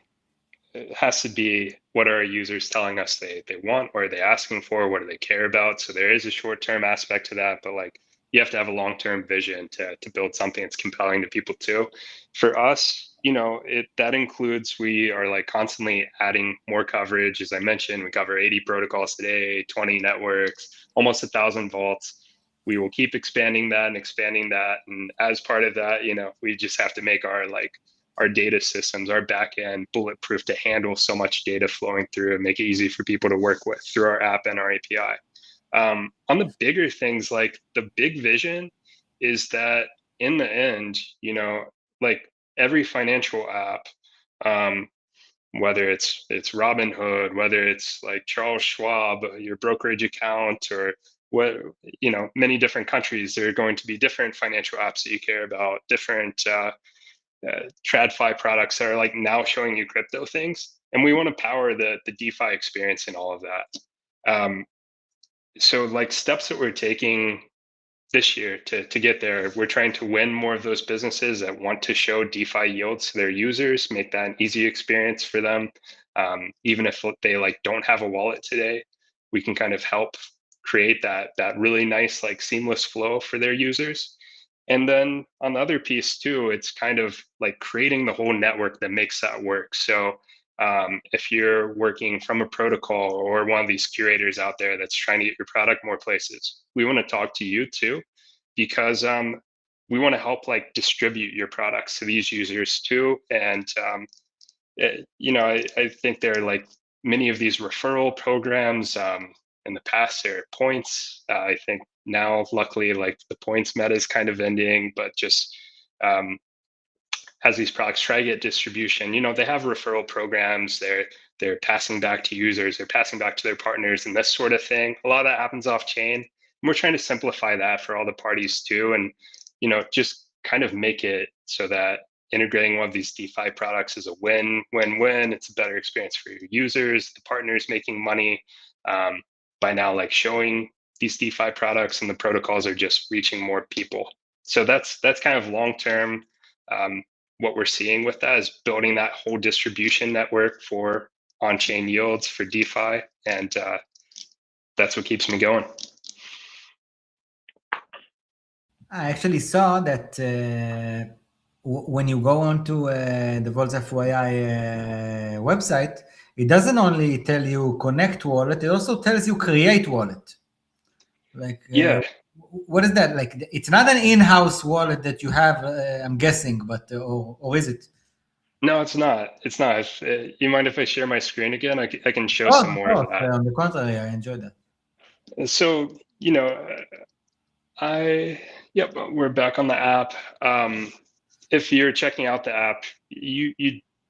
D: has to be, what are our users telling us they want? What are they asking for? What do they care about? So there is a short-term aspect to that, but like you have to have a long-term vision to build something that's compelling to people too. For us, that includes, we are like constantly adding more coverage. As I mentioned, we cover 80 protocols today, 20 networks, almost 1,000 vaults. We will keep expanding that. And as part of that, we just have to make our data systems, our backend bulletproof to handle so much data flowing through and make it easy for people to work with through our app and our API. On the bigger things, like the big vision is that in the end, like every financial app, whether it's Robinhood, whether it's like Charles Schwab, your brokerage account, or what, many different countries, there are going to be different financial apps that you care about, different TradFi products that are like now showing you crypto things. And we want to power the DeFi experience in all of that. So like steps that we're taking this year to get there, we're trying to win more of those businesses that want to show DeFi yields to their users, make that an easy experience for them. Even if they like don't have a wallet today, we can kind of help create that really nice, like seamless flow for their users. And then on the other piece too, it's kind of like creating the whole network that makes that work. So if you're working from a protocol or one of these curators out there that's trying to get your product more places, we want to talk to you too, because we want to help like distribute your products to these users too. And I think there are like many of these referral programs. In the past, there are points. I think now, luckily, like the points meta is kind of ending, but just as these products try to get distribution, they have referral programs. They're passing back to users, they're passing back to their partners, and this sort of thing. A lot of that happens off chain. And we're trying to simplify that for all the parties too, and just kind of make it so that integrating one of these DeFi products is a win-win-win. It's a better experience for your users, the partners making money by now like showing these DeFi products, and the protocols are just reaching more people. So that's kind of long-term. What we're seeing with that is building that whole distribution network for on-chain yields for DeFi, and that's what keeps me going.
C: I actually saw that when you go onto the vaults.fyi website, it doesn't only tell you connect wallet, it also tells you create wallet. Like,
D: yeah.
C: What is that? Like, it's not an in-house wallet that you have, I'm guessing, but or is it?
D: No, it's not. It's not. You mind if I share my screen again? I can show
C: Oh,
D: some more of that.
C: on the contrary, I enjoy that.
D: So, we're back on the app. If you're checking out the app, you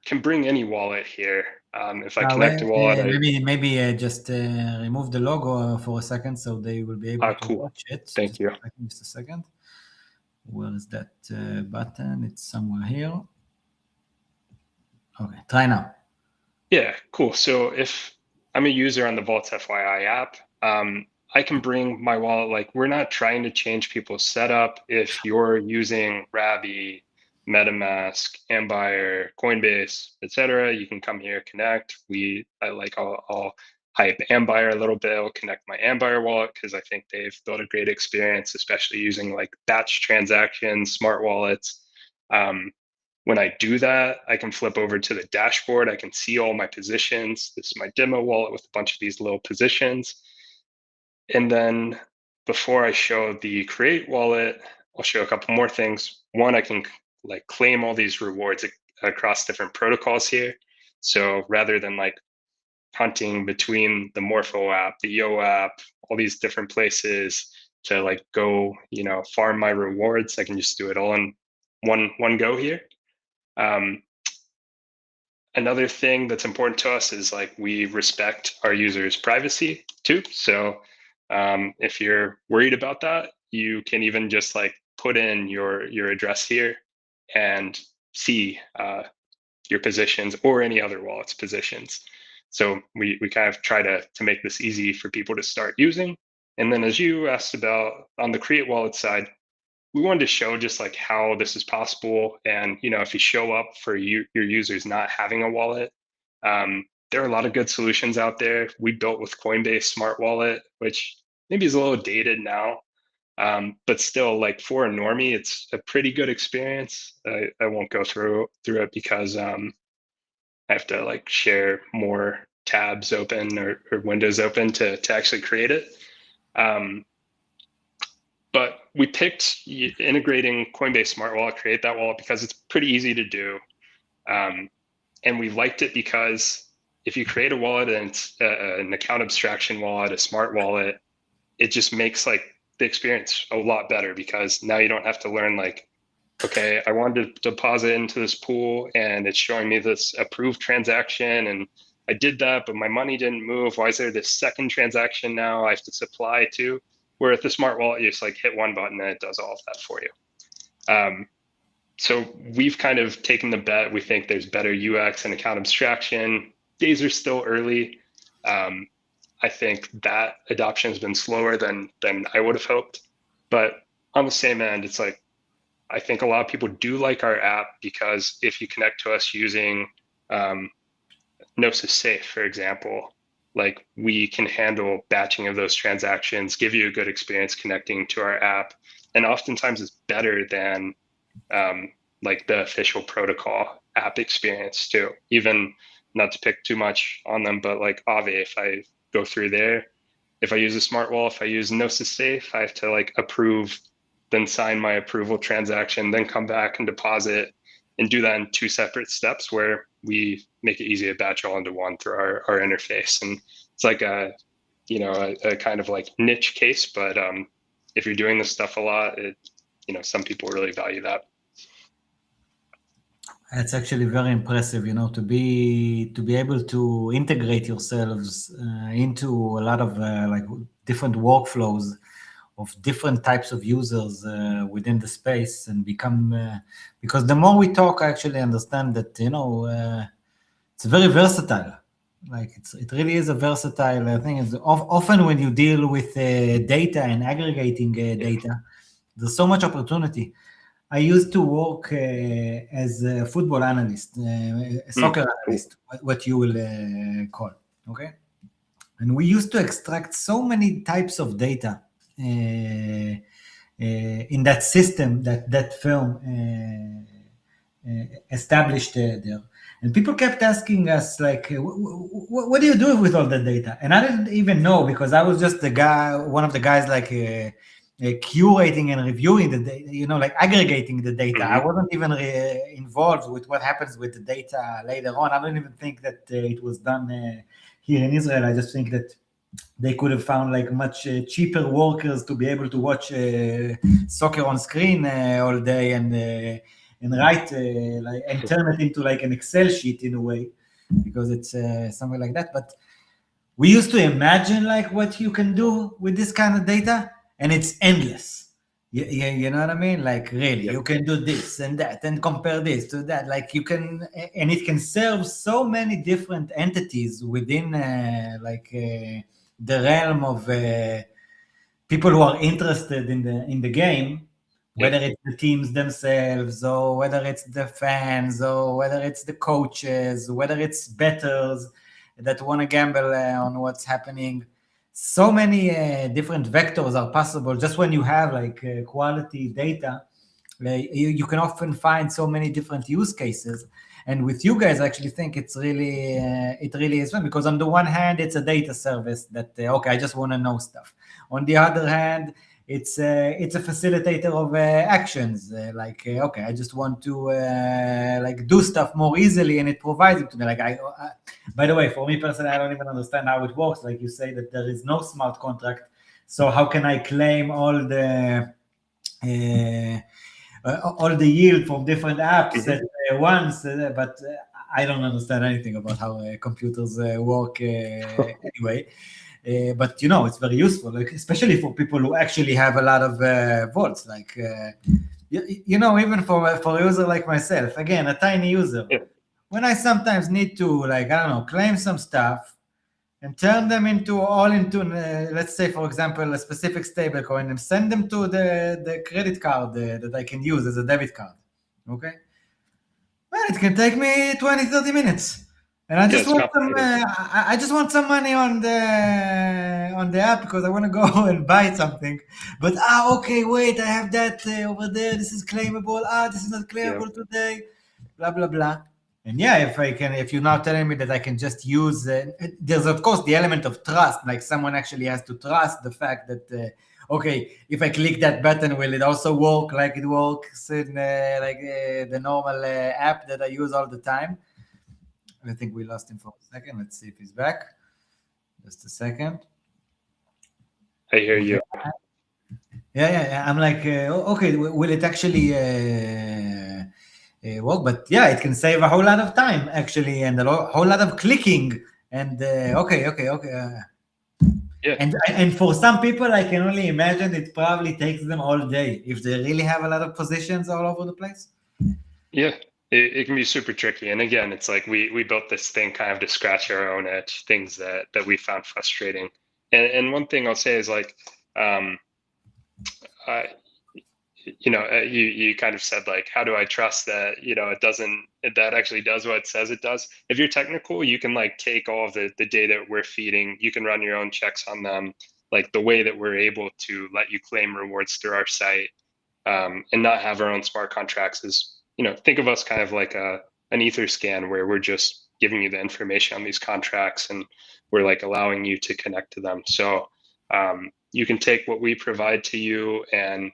D: can bring any wallet here. If I connect a wallet,
C: maybe just remove the logo for a second so they will be able to watch it.
D: Thank you.
C: Just a second. Where is that button? It's somewhere here. Okay, try now.
D: Yeah, cool. So if I'm a user on the vaults.fyi app, I can bring my wallet. Like, we're not trying to change people's setup. If you're using Ravi, MetaMask, Ambire, Coinbase, etc., you can come here, connect. I'll hype Ambire a little bit. I'll connect my Ambire wallet because I think they've built a great experience, especially using like batch transactions, smart wallets. When I do that, I can flip over to the dashboard. I can see all my positions. This is my demo wallet with a bunch of these little positions. And then before I show the create wallet, I'll show a couple more things. One, I can like claim all these rewards across different protocols here. So rather than like hunting between the Morpho app, the Yo app, all these different places to like go, farm my rewards, I can just do it all in one go here. Another thing that's important to us is like we respect our users' privacy too. So if you're worried about that, you can even just like put in your address here and see your positions or any other wallet's positions. So we kind of try to make this easy for people to start using. And then as you asked about on the create wallet side, we wanted to show just like how this is possible. And, if you show up for your users not having a wallet, there are a lot of good solutions out there. We built with Coinbase Smart Wallet, which maybe is a little dated now, but still like for a normie, it's a pretty good experience. I won't go through it because I have to like share more tabs open or windows open to actually create it. But we picked integrating Coinbase Smart Wallet, create that wallet, because it's pretty easy to do. And we liked it because if you create a wallet and it's an account abstraction wallet, a smart wallet, it just makes like the experience a lot better, because now you don't have to learn like, okay, I wanted to deposit into this pool and it's showing me this approved transaction and I did that, but my money didn't move. Why is there this second transaction now I have to supply to? Where at the smart wallet, you just like hit one button and it does all of that for you. So we've kind of taken the bet. We think there's better UX and account abstraction. Days are still early. I think that adoption has been slower than I would have hoped. But on the same end, it's like, I think a lot of people do like our app because if you connect to us using Gnosis Safe, for example, like we can handle batching of those transactions, give you a good experience connecting to our app, and oftentimes it's better than like the official protocol app experience too. Even not to pick too much on them, but like Aave, if I go through there, if I use a smart wall, if I use Gnosis Safe, I have to like approve, then sign my approval transaction, then come back and deposit, and do that in 2 separate steps where we make it easy to batch all into one through our interface. And it's like a kind of like niche case, but if you're doing this stuff a lot, some people really value that.
C: It's actually very impressive, to be able to integrate yourselves into a lot of like different workflows of different types of users within the space, and become because the more we talk, I actually understand that it's very versatile. Like it really is a versatile thing. Often when you deal with data and aggregating data, there's so much opportunity. I used to work as a football analyst, a soccer analyst, what you will call, okay? And we used to extract so many types of data in that system that firm established there. And people kept asking us, like, what do you do with all the data? And I didn't even know, because I was just one of the guys, like, curating and reviewing the data, like aggregating the data. I wasn't even involved with what happens with the data later on. I don't even think that it was done here in Israel. I just think that they could have found like much cheaper workers to be able to watch soccer on screen all day and write and turn it into like an Excel sheet in a way, because it's something like that. But we used to imagine like what you can do with this kind of data, and it's endless. You know what I mean? Like, really, you can do this and that and compare this to that. Like, you can, and it can serve so many different entities within the realm of people who are interested in the game, whether it's the teams themselves, or whether it's the fans, or whether it's the coaches, whether it's bettors that want to gamble on what's happening. So many different vectors are possible just when you have like quality data. You can often find so many different use cases. And with you guys, I actually think it really is fun, because on the one hand, it's a data service that, okay, I just want to know stuff. On the other hand, it's a facilitator of actions. Okay, I just want to like do stuff more easily, and it provides it to me. Like by the way, for me personally, I don't even understand how it works. Like you say that there is no smart contract, so how can I claim all the yield from different apps at once? But I don't understand anything about how computers work anyway. But it's very useful, like, especially for people who actually have a lot of vaults. Like even for a user like myself, again, a tiny user, when I sometimes need to, like, I don't know, claim some stuff and turn them into let's say, for example, a specific stable coin, and send them to the credit card that I can use as a debit card. Okay, well, it can take me 20-30 minutes. And I just want some money on the app, because I want to go and buy something. But okay, wait, I have that over there. This is claimable. This is not claimable today. Blah blah blah. And if you're now telling me that I can just use, there's of course the element of trust. Like, someone actually has to trust the fact that okay, if I click that button, will it also work like it works in the normal app that I use all the time? I think we lost him for a second. Let's see if he's back. Just a second.
D: I hear you.
C: Yeah. I'm like, okay, will it actually work? But yeah, it can save a whole lot of time, actually, and a whole lot of clicking. And okay. Yeah. And for some people, I can only imagine it probably takes them all day if they really have a lot of positions all over the place.
D: Yeah. It can be super tricky. And again, it's like we built this thing kind of to scratch our own itch, things that we found frustrating. And one thing I'll say is, like, you kind of said, like, how do I trust that, that actually does what it says it does? If you're technical, you can like take all of the data we're feeding, you can run your own checks on them. Like, the way that we're able to let you claim rewards through our site and not have our own smart contracts is, think of us kind of like an Etherscan, where we're just giving you the information on these contracts, and we're like allowing you to connect to them. So you can take what we provide to you, and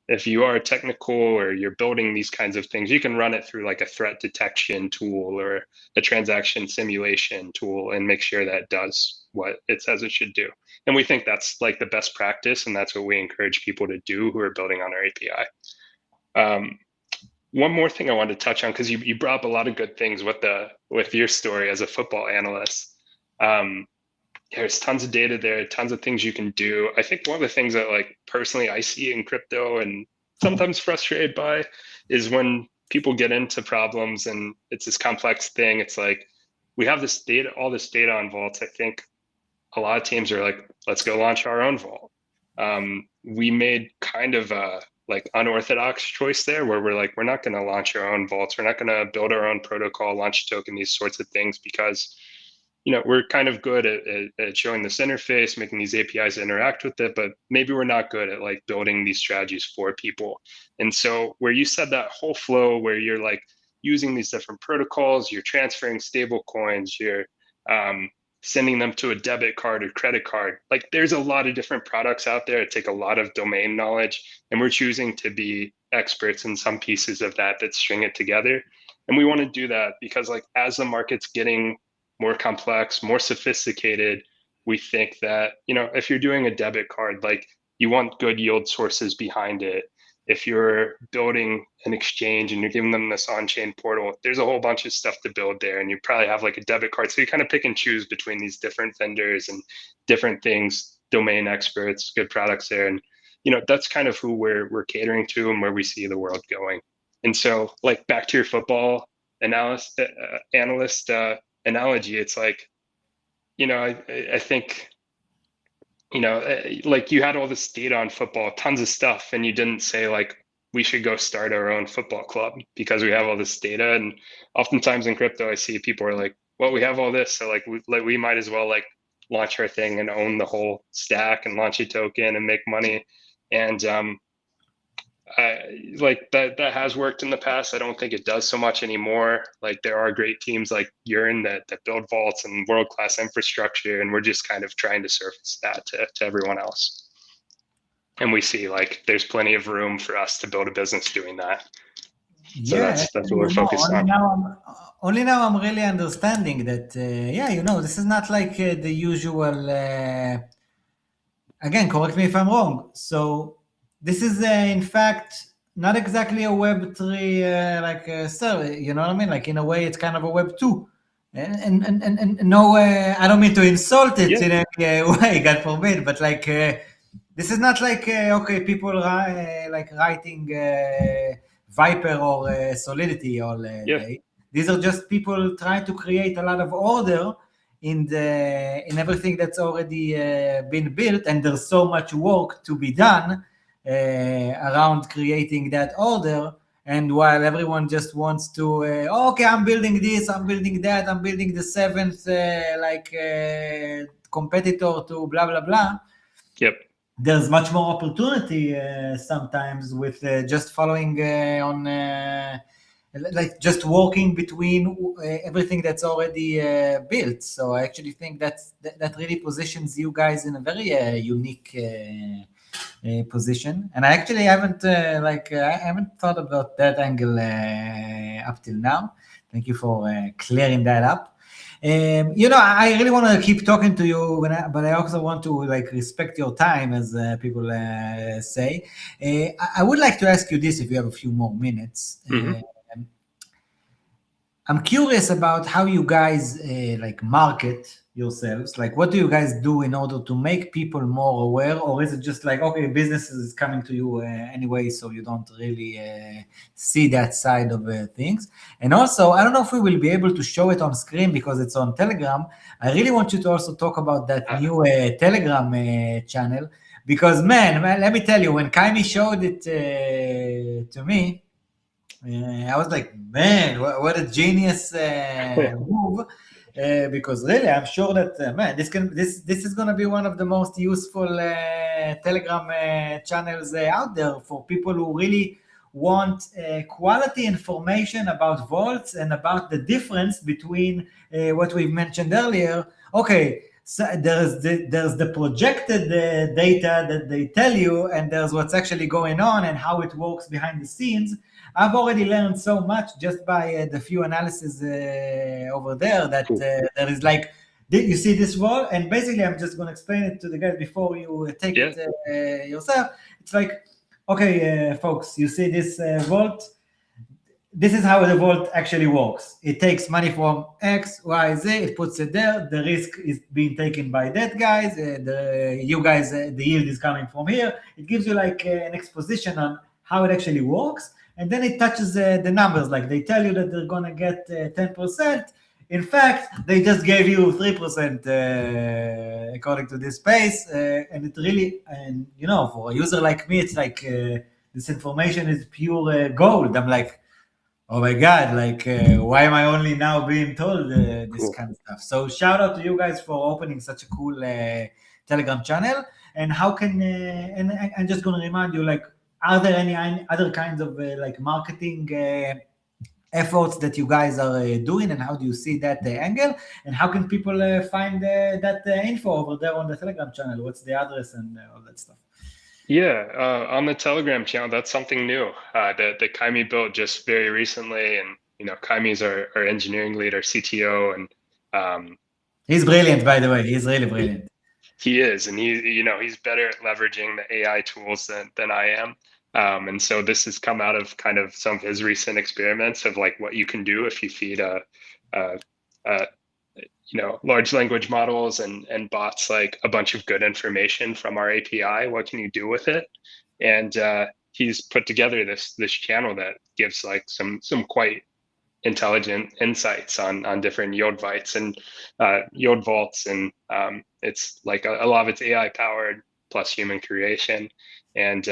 D: if you are technical or you're building these kinds of things, you can run it through like a threat detection tool or a transaction simulation tool and make sure that it does what it says it should do. And we think that's like the best practice, and that's what we encourage people to do who are building on our API. One more thing I wanted to touch on, because you brought up a lot of good things with your story as a football analyst. There's tons of data there, tons of things you can do. I think one of the things that like personally I see in crypto and sometimes frustrated by is when people get into problems and it's this complex thing. It's like, we have this data, all this data on vaults. I think a lot of teams are like, let's go launch our own vault. We made kind of a like unorthodox choice there, where we're like, we're not going to launch our own vaults. We're not going to build our own protocol, launch a token, these sorts of things, because we're kind of good at showing this interface, making these APIs interact with it, but maybe we're not good at like building these strategies for people. And so where you said that whole flow where you're like using these different protocols, you're transferring stable coins, you're sending them to a debit card or credit card, like there's a lot of different products out there that take a lot of domain knowledge, and we're choosing to be experts in some pieces of that string it together. And we want to do that because like as the market's getting more complex, more sophisticated, we think that, if you're doing a debit card, like you want good yield sources behind it. If you're building an exchange and you're giving them this on-chain portal, there's a whole bunch of stuff to build there, and you probably have like a debit card. So you kind of pick and choose between these different vendors and different things, domain experts, good products there. And, that's kind of who we're catering to and where we see the world going. And so like back to your football analyst analogy, it's like, I think, like you had all this data on football, tons of stuff, and you didn't say like, we should go start our own football club because we have all this data. And oftentimes in crypto, I see people are like, well, we have all this, so like we might as well like launch our thing and own the whole stack and launch a token and make money. And like that has worked in the past. I don't think it does so much anymore. Like there are great teams like Yearn that build vaults and world-class infrastructure, and we're just kind of trying to surface that to everyone else. And we see like there's plenty of room for us to build a business doing that. So that's what we're focused on.
C: Only now I'm really understanding that, this is not like the usual, again, correct me if I'm wrong. So this is, in fact, not exactly a Web3 service, you know what I mean? Like in a way, it's kind of a Web2. And no, I don't mean to insult it in any way, God forbid, but like this is not like people like writing Viper or Solidity all day. These are just people trying to create a lot of order in everything that's already been built, and there's so much work to be done around creating that order. And while everyone just wants to, I'm building this, I'm building that, I'm building the seventh competitor to blah blah blah.
D: Yep.
C: There's much more opportunity sometimes with just following on, like just walking between everything that's already built. So I actually think that really positions you guys in a very unique position. And I actually haven't I haven't thought about that angle up till now. Thank you for clearing that up. I really want to keep talking to you, but I also want to respect your time, as people say. I would like to ask you this, if you have a few more minutes. Mm-hmm. I'm curious about how you guys market yourselves. Like, what do you guys do in order to make people more aware, or is it just like, okay, business is coming to you anyway, so you don't really see that side of things? And also, I don't know if we will be able to show it on screen because it's on Telegram. I really want you to also talk about that new Telegram channel, because man, let me tell you, when Kaimi showed it to me, I was like, man, what a genius move. Because really, I'm sure that this is going to be one of the most useful Telegram channels out there for people who really want quality information about vaults and about the difference between what we've mentioned earlier. Okay, so there's the projected data that they tell you, and there's what's actually going on and how it works behind the scenes. I've already learned so much just by the few analyses over there that there is like, you see this wall, and basically I'm just going to explain it to the guys before you take it yourself. It's like, okay, folks, you see this vault? This is how the vault actually works. It takes money from X, Y, Z, it puts it there. The risk is being taken by that guys. You guys, the yield is coming from here. It gives you like an exposition on how it actually works. And then it touches the numbers. Like they tell you that they're going to get 10%. In fact, they just gave you 3% according to this space. And it really, and you know, for a user like me, it's like this information is pure gold. I'm like, oh my God, like, why am I only now being told this kind of stuff? So shout out to you guys for opening such a cool Telegram channel. And how can, and I'm just going to remind you, like, are there any other kinds of like marketing efforts that you guys are doing, and how do you see that angle? And how can people find that info over there on the Telegram channel? What's the address and all that stuff?
D: Yeah, on the Telegram channel, that's something new that Kaimi built just very recently. And, you know, Kaimi's our engineering lead, our CTO. And
C: he's brilliant, by the way. He's really brilliant.
D: He is. And he's better at leveraging the AI tools than I am. And so this has come out of kind of some of his recent experiments of like what you can do if you feed large language models and bots like a bunch of good information from our API. What can you do with it? And he's put together this channel that gives like some quite intelligent insights on different yield vaults and yield vaults, and it's like a lot of it's AI powered plus human creation, and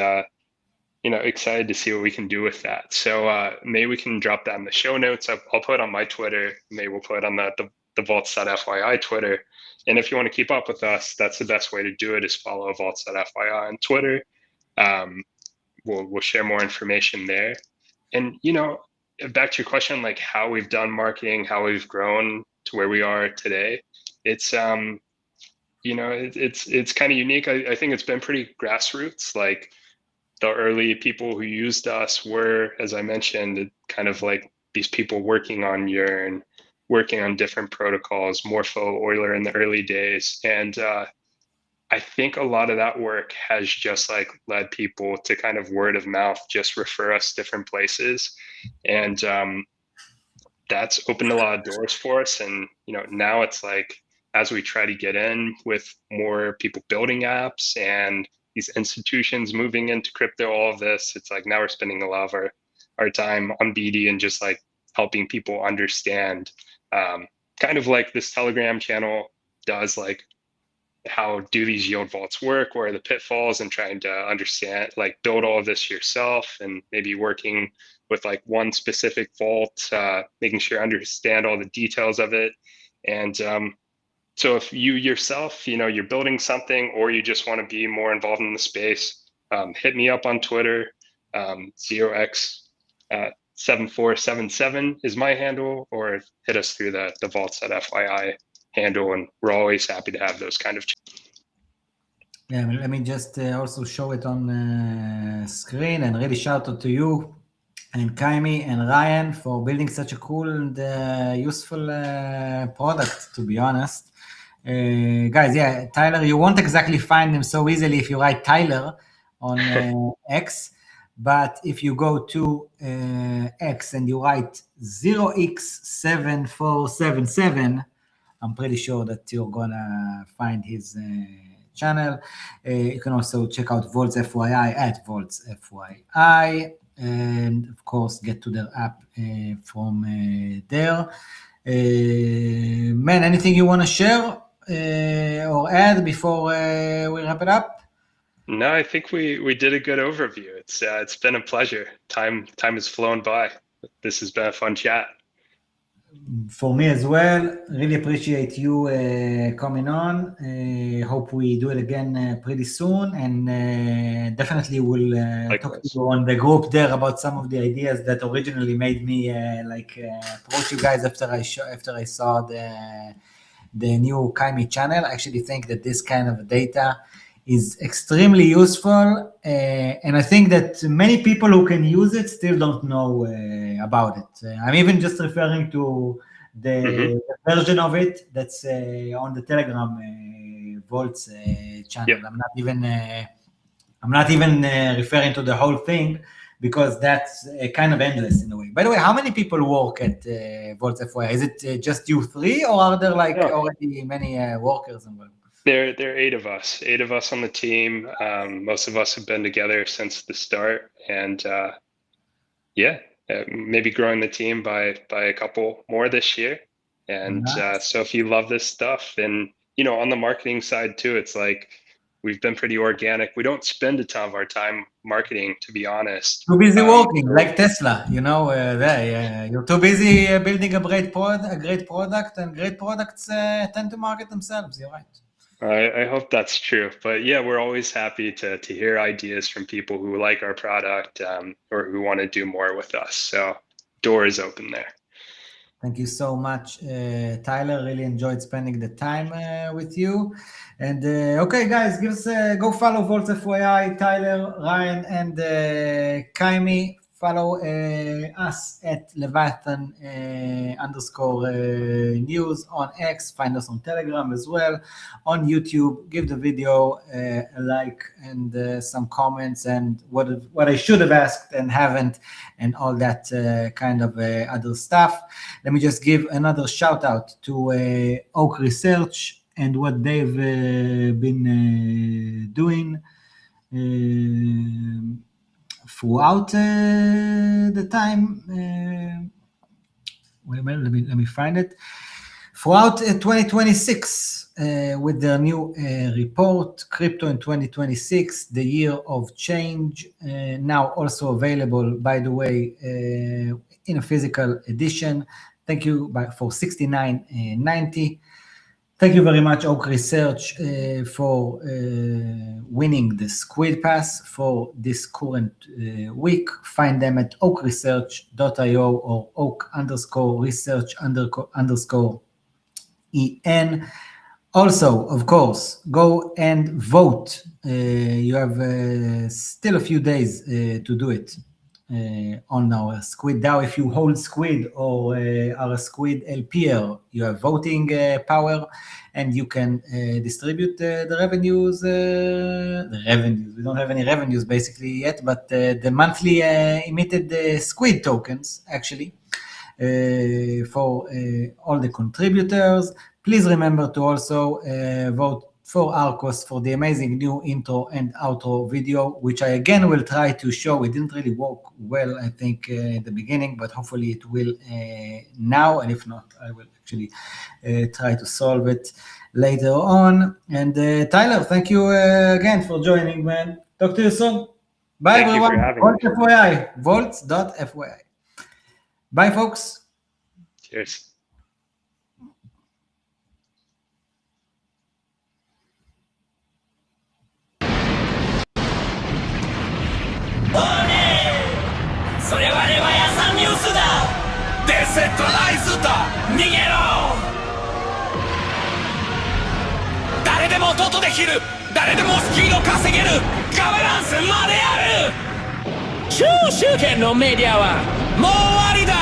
D: excited to see what we can do with that. So maybe we can drop that in the show notes. I'll put it on my Twitter. Maybe we'll put it on the vaults.fyi Twitter. And if you want to keep up with us, that's the best way to do it, is follow vaults.fyi on Twitter. We'll share more information there. And, back to your question, like how we've done marketing, how we've grown to where we are today. It's, it's kind of unique. I think it's been pretty grassroots. Like the early people who used us were, as I mentioned, kind of like these people working on Yearn, working on different protocols, Morpho, Euler in the early days. And I think a lot of that work has just like led people to kind of word of mouth, just refer us different places. And that's opened a lot of doors for us. And, now it's like, as we try to get in with more people building apps and these institutions moving into crypto, all of this, it's like now we're spending a lot of our time on BD and just like helping people understand kind of like this Telegram channel does, like how do these yield vaults work, where are the pitfalls, and trying to understand, like build all of this yourself, and maybe working with like one specific vault, making sure you understand all the details of it. And so if you yourself, you're building something, or you just want to be more involved in the space, hit me up on Twitter. 0x7477 is my handle, or hit us through the vaults.fyi handle, and we're always happy to have those kind of.
C: Yeah, let me just also show it on screen, and really shout out to you and Kaimi and Ryan for building such a cool and useful product, to be honest. Guys, yeah, Tyler, you won't exactly find them so easily if you write Tyler on X, but if you go to X and you write 0x7477, I'm pretty sure that you're gonna find his channel. You can also check out vaults.fyi at vaults.fyi, and of course get to their app from there. Man, anything you want to share or add before we wrap it up?
D: No, I think we did a good overview. It's been a pleasure. Time has flown by. This has been a fun chat.
C: For me as well, really appreciate you coming on. Hope we do it again pretty soon, and definitely we'll talk to you on the group there about some of the ideas that originally made me approach you guys after I saw the new Kaimi channel. I actually think that this kind of data is extremely useful, and I think that many people who can use it still don't know about it. I'm even just referring to the version of it that's on the Telegram Vaults channel.
D: Yep.
C: I'm not even referring to the whole thing, because that's kind of endless in a way. By the way, how many people work at vaults.fyi? Is it just you three, or are there already many workers involved?
D: There are 8 of us on the team. Most of us have been together since the start, and maybe growing the team by a couple more this year. And so if you love this stuff, and on the marketing side too, it's like we've been pretty organic. We don't spend a ton of our time marketing, to be honest.
C: Too busy working, like Tesla. You're too busy building a great product, and great products tend to market themselves. You're right.
D: I hope that's true, but yeah, we're always happy to hear ideas from people who like our product or who want to do more with us. So door is open there.
C: Thank you so much, Tyler. Really enjoyed spending the time with you. And okay, guys, go follow vaults.fyi, Tyler, Ryan, and Kaimi. Follow us at Leviathan _news on X. Find us on Telegram as well. On YouTube, give the video a like and some comments, and what I should have asked and haven't, and all that kind of other stuff. Let me just give another shout out to Oak Research and what they've been doing throughout the time. Wait a minute, let me find it. Throughout 2026, with their new report, Crypto in 2026, the year of change, now also available, by the way, in a physical edition. Thank you for $69.90. Thank you very much, Oak Research, for winning the SQUID Pass for this current week. Find them at oakresearch.io or oak_research_en. Also, of course, go and vote. You have still a few days to do it on our SQUID DAO. If you hold SQUID or are a SQUID LPR, you have voting power, and you can distribute the revenues. We don't have any revenues basically yet, but the monthly emitted SQUID tokens actually for all the contributors. Please remember to also vote for Arcos for the amazing new intro and outro video, which I again will try to show. It didn't really work well, I think, in the beginning, but hopefully it will now, and if not, I will actually try to solve it later on. And Tyler, thank you again for joining, man. Talk to you soon. Bye, everyone. Vaults.fyi, vaults.fyi. Bye, folks.
D: Cheers.
A: それはレバヤさんニュースだ。デセットライズと逃げろ。誰でもトトできる。誰でもスキーを稼げる。ガバナンスまである。中集権のメディアはもう終わりだ。